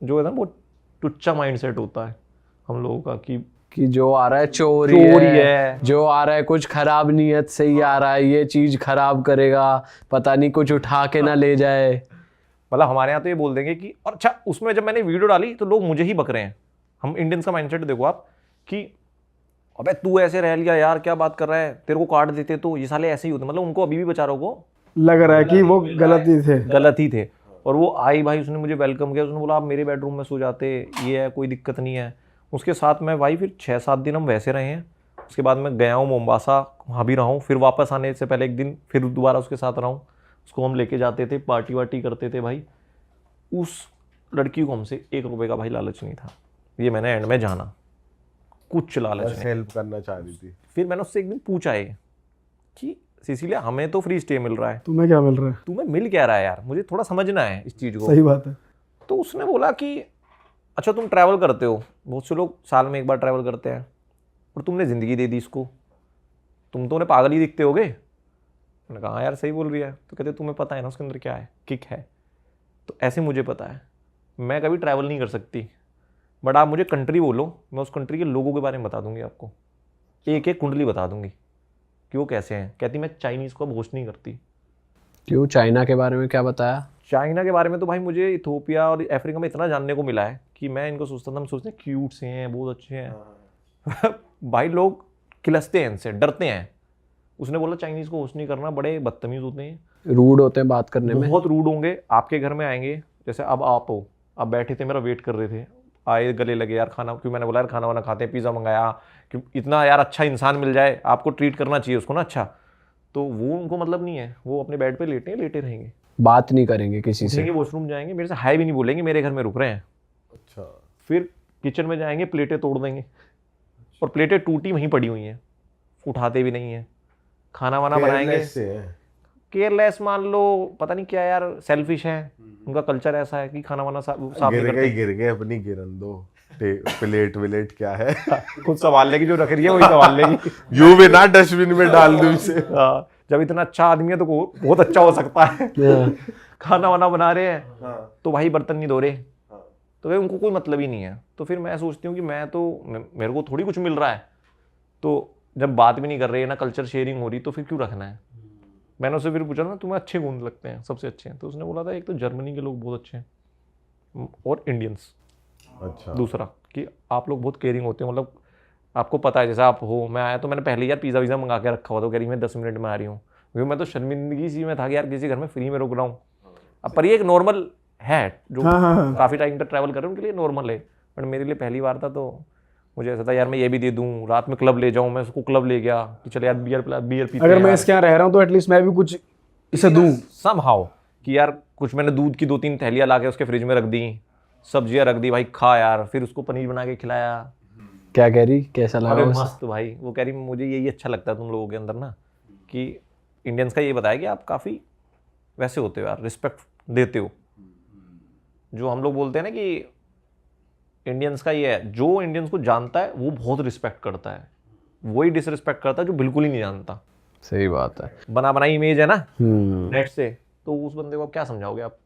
जो है ना वो टुच्चा माइंडसेट होता है हम लोगों का कि जो आ रहा है चोरी है, जो आ रहा है कुछ खराब नीयत से ही आ रहा है, ये चीज खराब करेगा, पता नहीं कुछ उठा के ना ले जाए। मतलब हमारे यहाँ तो ये बोल देंगे कि, और अच्छा उसमें जब मैंने वीडियो डाली तो लोग मुझे ही बक रहे हैं। हम इंडियंस का माइंडसेट देखो आप कि अबे तू ऐसे रह लिया यार, क्या बात कर रहा है, तेरे को काट देते तो, ये साले ऐसे ही होते। मतलब उनको अभी भी बेचारों को लग रहा है कि वो गलत ही थे। और वो आई भाई, उसने मुझे वेलकम किया, उसने बोला आप मेरे बेडरूम में सो जाते, ये है कोई दिक्कत नहीं है। उसके साथ मैं भाई फिर 6-7 दिन हम वैसे रहे हैं। उसके बाद मैं गया हूँ मोम्बासा, वहाँ भी रहा हूँ, फिर वापस आने से पहले एक दिन फिर दोबारा उसके साथ रहा हूँ। उसको हम लेके जाते थे, पार्टी वार्टी करते थे भाई। उस लड़की को हमसे 1 रुपये का भाई लालच नहीं था, ये मैंने एंड में जाना, कुछ लालच नहीं। हेल्प करना चाह रही थी। फिर मैंने उससे एक दिन पूछा है कि सिसिलिया हमें तो फ्री स्टे मिल रहा है, तुम्हें क्या मिल रहा है? तुम्हें मिल क्या रहा है यार, मुझे थोड़ा समझना है इस चीज़ को। सही बात है। तो उसने बोला कि अच्छा तुम ट्रैवल करते हो, बहुत से लोग साल में 1 बार ट्रैवल करते हैं, और तुमने ज़िंदगी दे दी इसको, तुम तो उन्हें पागल ही दिखते होगे। मैंने कहा हाँ यार सही बोल रही है। तो कहते तुम्हें पता है ना उसके अंदर क्या है, किक है। तो ऐसे मुझे पता है, मैं कभी ट्रैवल नहीं कर सकती, बट आप मुझे कंट्री बोलो, मैं उस कंट्री के लोगों के बारे में बता दूंगी आपको, एक एक कुंडली बता दूंगी कि वो कैसे हैं। कहती मैं चाइनीज़ को अब होस्ट नहीं करती। क्यों, चाइना के बारे में क्या बताया? चाइना के बारे में तो भाई मुझे इथोपिया और अफ्रीका में इतना जानने को मिला है कि मैं इनको सोचता था, हम सोचते हैं क्यूट से हैं, बहुत अच्छे हैं। भाई लोग खिलसते हैं इनसे, डरते हैं। उसने बोला चाइनीज़ को होस्ट नहीं करना, बड़े बदतमीज़ होते हैं, रूड होते हैं बात करने में, बहुत रूड होंगे। आपके घर में आएंगे, जैसे अब आप हो, आप बैठे थे मेरा वेट कर रहे थे, आए गले लगे यार खाना, क्यों मैंने बोला यार खाना वाना खाते हैं, पिज़्ज़ा मंगाया, क्यों इतना यार अच्छा इंसान मिल जाए, आपको ट्रीट करना चाहिए उसको ना अच्छा। तो वो उनको मतलब नहीं है, वो अपने बेड पे लेटे रहेंगे, बात नहीं करेंगे किसी से, वॉशरूम जाएंगे, मेरे से हाय भी नहीं बोलेंगे, मेरे घर में रुक रहे हैं। अच्छा। फिर किचन में जाएंगे, प्लेटें तोड़ देंगे, और प्लेटें टूटी वहीं पड़ी हुई हैं, उठाते भी नहीं है। खाना वाना बनाएंगे, केयरलेस मान लो, पता नहीं क्या यार, सेल्फिश है, उनका कल्चर ऐसा है कि खाना वाना साफ नहीं करते। गिर गए अपनी गिरन दो, प्लेट विलेट क्या है खुद संभाल लेगी, जो रख रही है वही संभाल लेगी। यूं भी ना डस्टबिन में डाल दूं इसे। जब इतना अच्छा आदमी है तो बहुत अच्छा हो सकता है। खाना वाना बना रहे हैं तो भाई बर्तन नहीं धो रहे, तो भाई उनको कोई मतलब ही नहीं है। तो फिर मैं सोचती हूँ कि मेरे को थोड़ी कुछ मिल रहा है, तो जब बात भी नहीं कर रही है ना, कल्चर शेयरिंग हो रही, तो फिर क्यों रखना है। मैंने उससे फिर पूछा ना तुम्हें अच्छे गुण लगते हैं, सबसे अच्छे हैं, तो उसने बोला था एक तो जर्मनी के लोग बहुत अच्छे हैं और इंडियंस। अच्छा। दूसरा कि आप लोग बहुत केयरिंग होते हैं, मतलब आपको पता है जैसा आप हो। मैं आया तो मैंने पहले यार पिज़्ज़ा वीज़ा मंगा के रखा हुआ था, कह रही मैं 10 मिनट में आ रही हूँ, क्योंकि मैं तो शर्मिंदगी सी में था कि यार किसी घर में फ्री में रुक रहा हूँ। अब पर ये एक नॉर्मल है, जो काफ़ी टाइम तक ट्रैवल कर रहे हैं उनके लिए नॉर्मल है, बट मेरे लिए पहली बार था। तो मुझे ऐसा था यार मैं ये भी दे दूँ, रात में क्लब ले जाऊँ, मैं उसको क्लब ले गया कि चले यार बियर पीते अगर मैं इसके यहाँ रह रहा हूँ तो एटलीस्ट मैं भी कुछ इसे दूँ समहाउ, कि यार कुछ मैंने दूध की 2-3 थैलियाँ ला के उसके फ्रिज में रख दी, सब्जियाँ रख दी, भाई खा यार। फिर उसको पनीर बना के खिलाया। क्या कह रही, कैसा लगा? अरे मस्त भाई। वो कह रही मुझे यही अच्छा लगता है तुम लोगों के अंदर ना, कि इंडियंस का ये बताया कि आप काफ़ी वैसे होते हो यार, रिस्पेक्ट देते हो। जो हम लोग बोलते हैं ना कि इंडियंस का ये है, जो इंडियंस को जानता है वो बहुत रिस्पेक्ट करता है, वही डिसरिस्पेक्ट करता है जो बिल्कुल ही नहीं जानता। सही बात है। बना बनाई इमेज है ना नेट से, तो उस बंदे को क्या समझाओगे आप।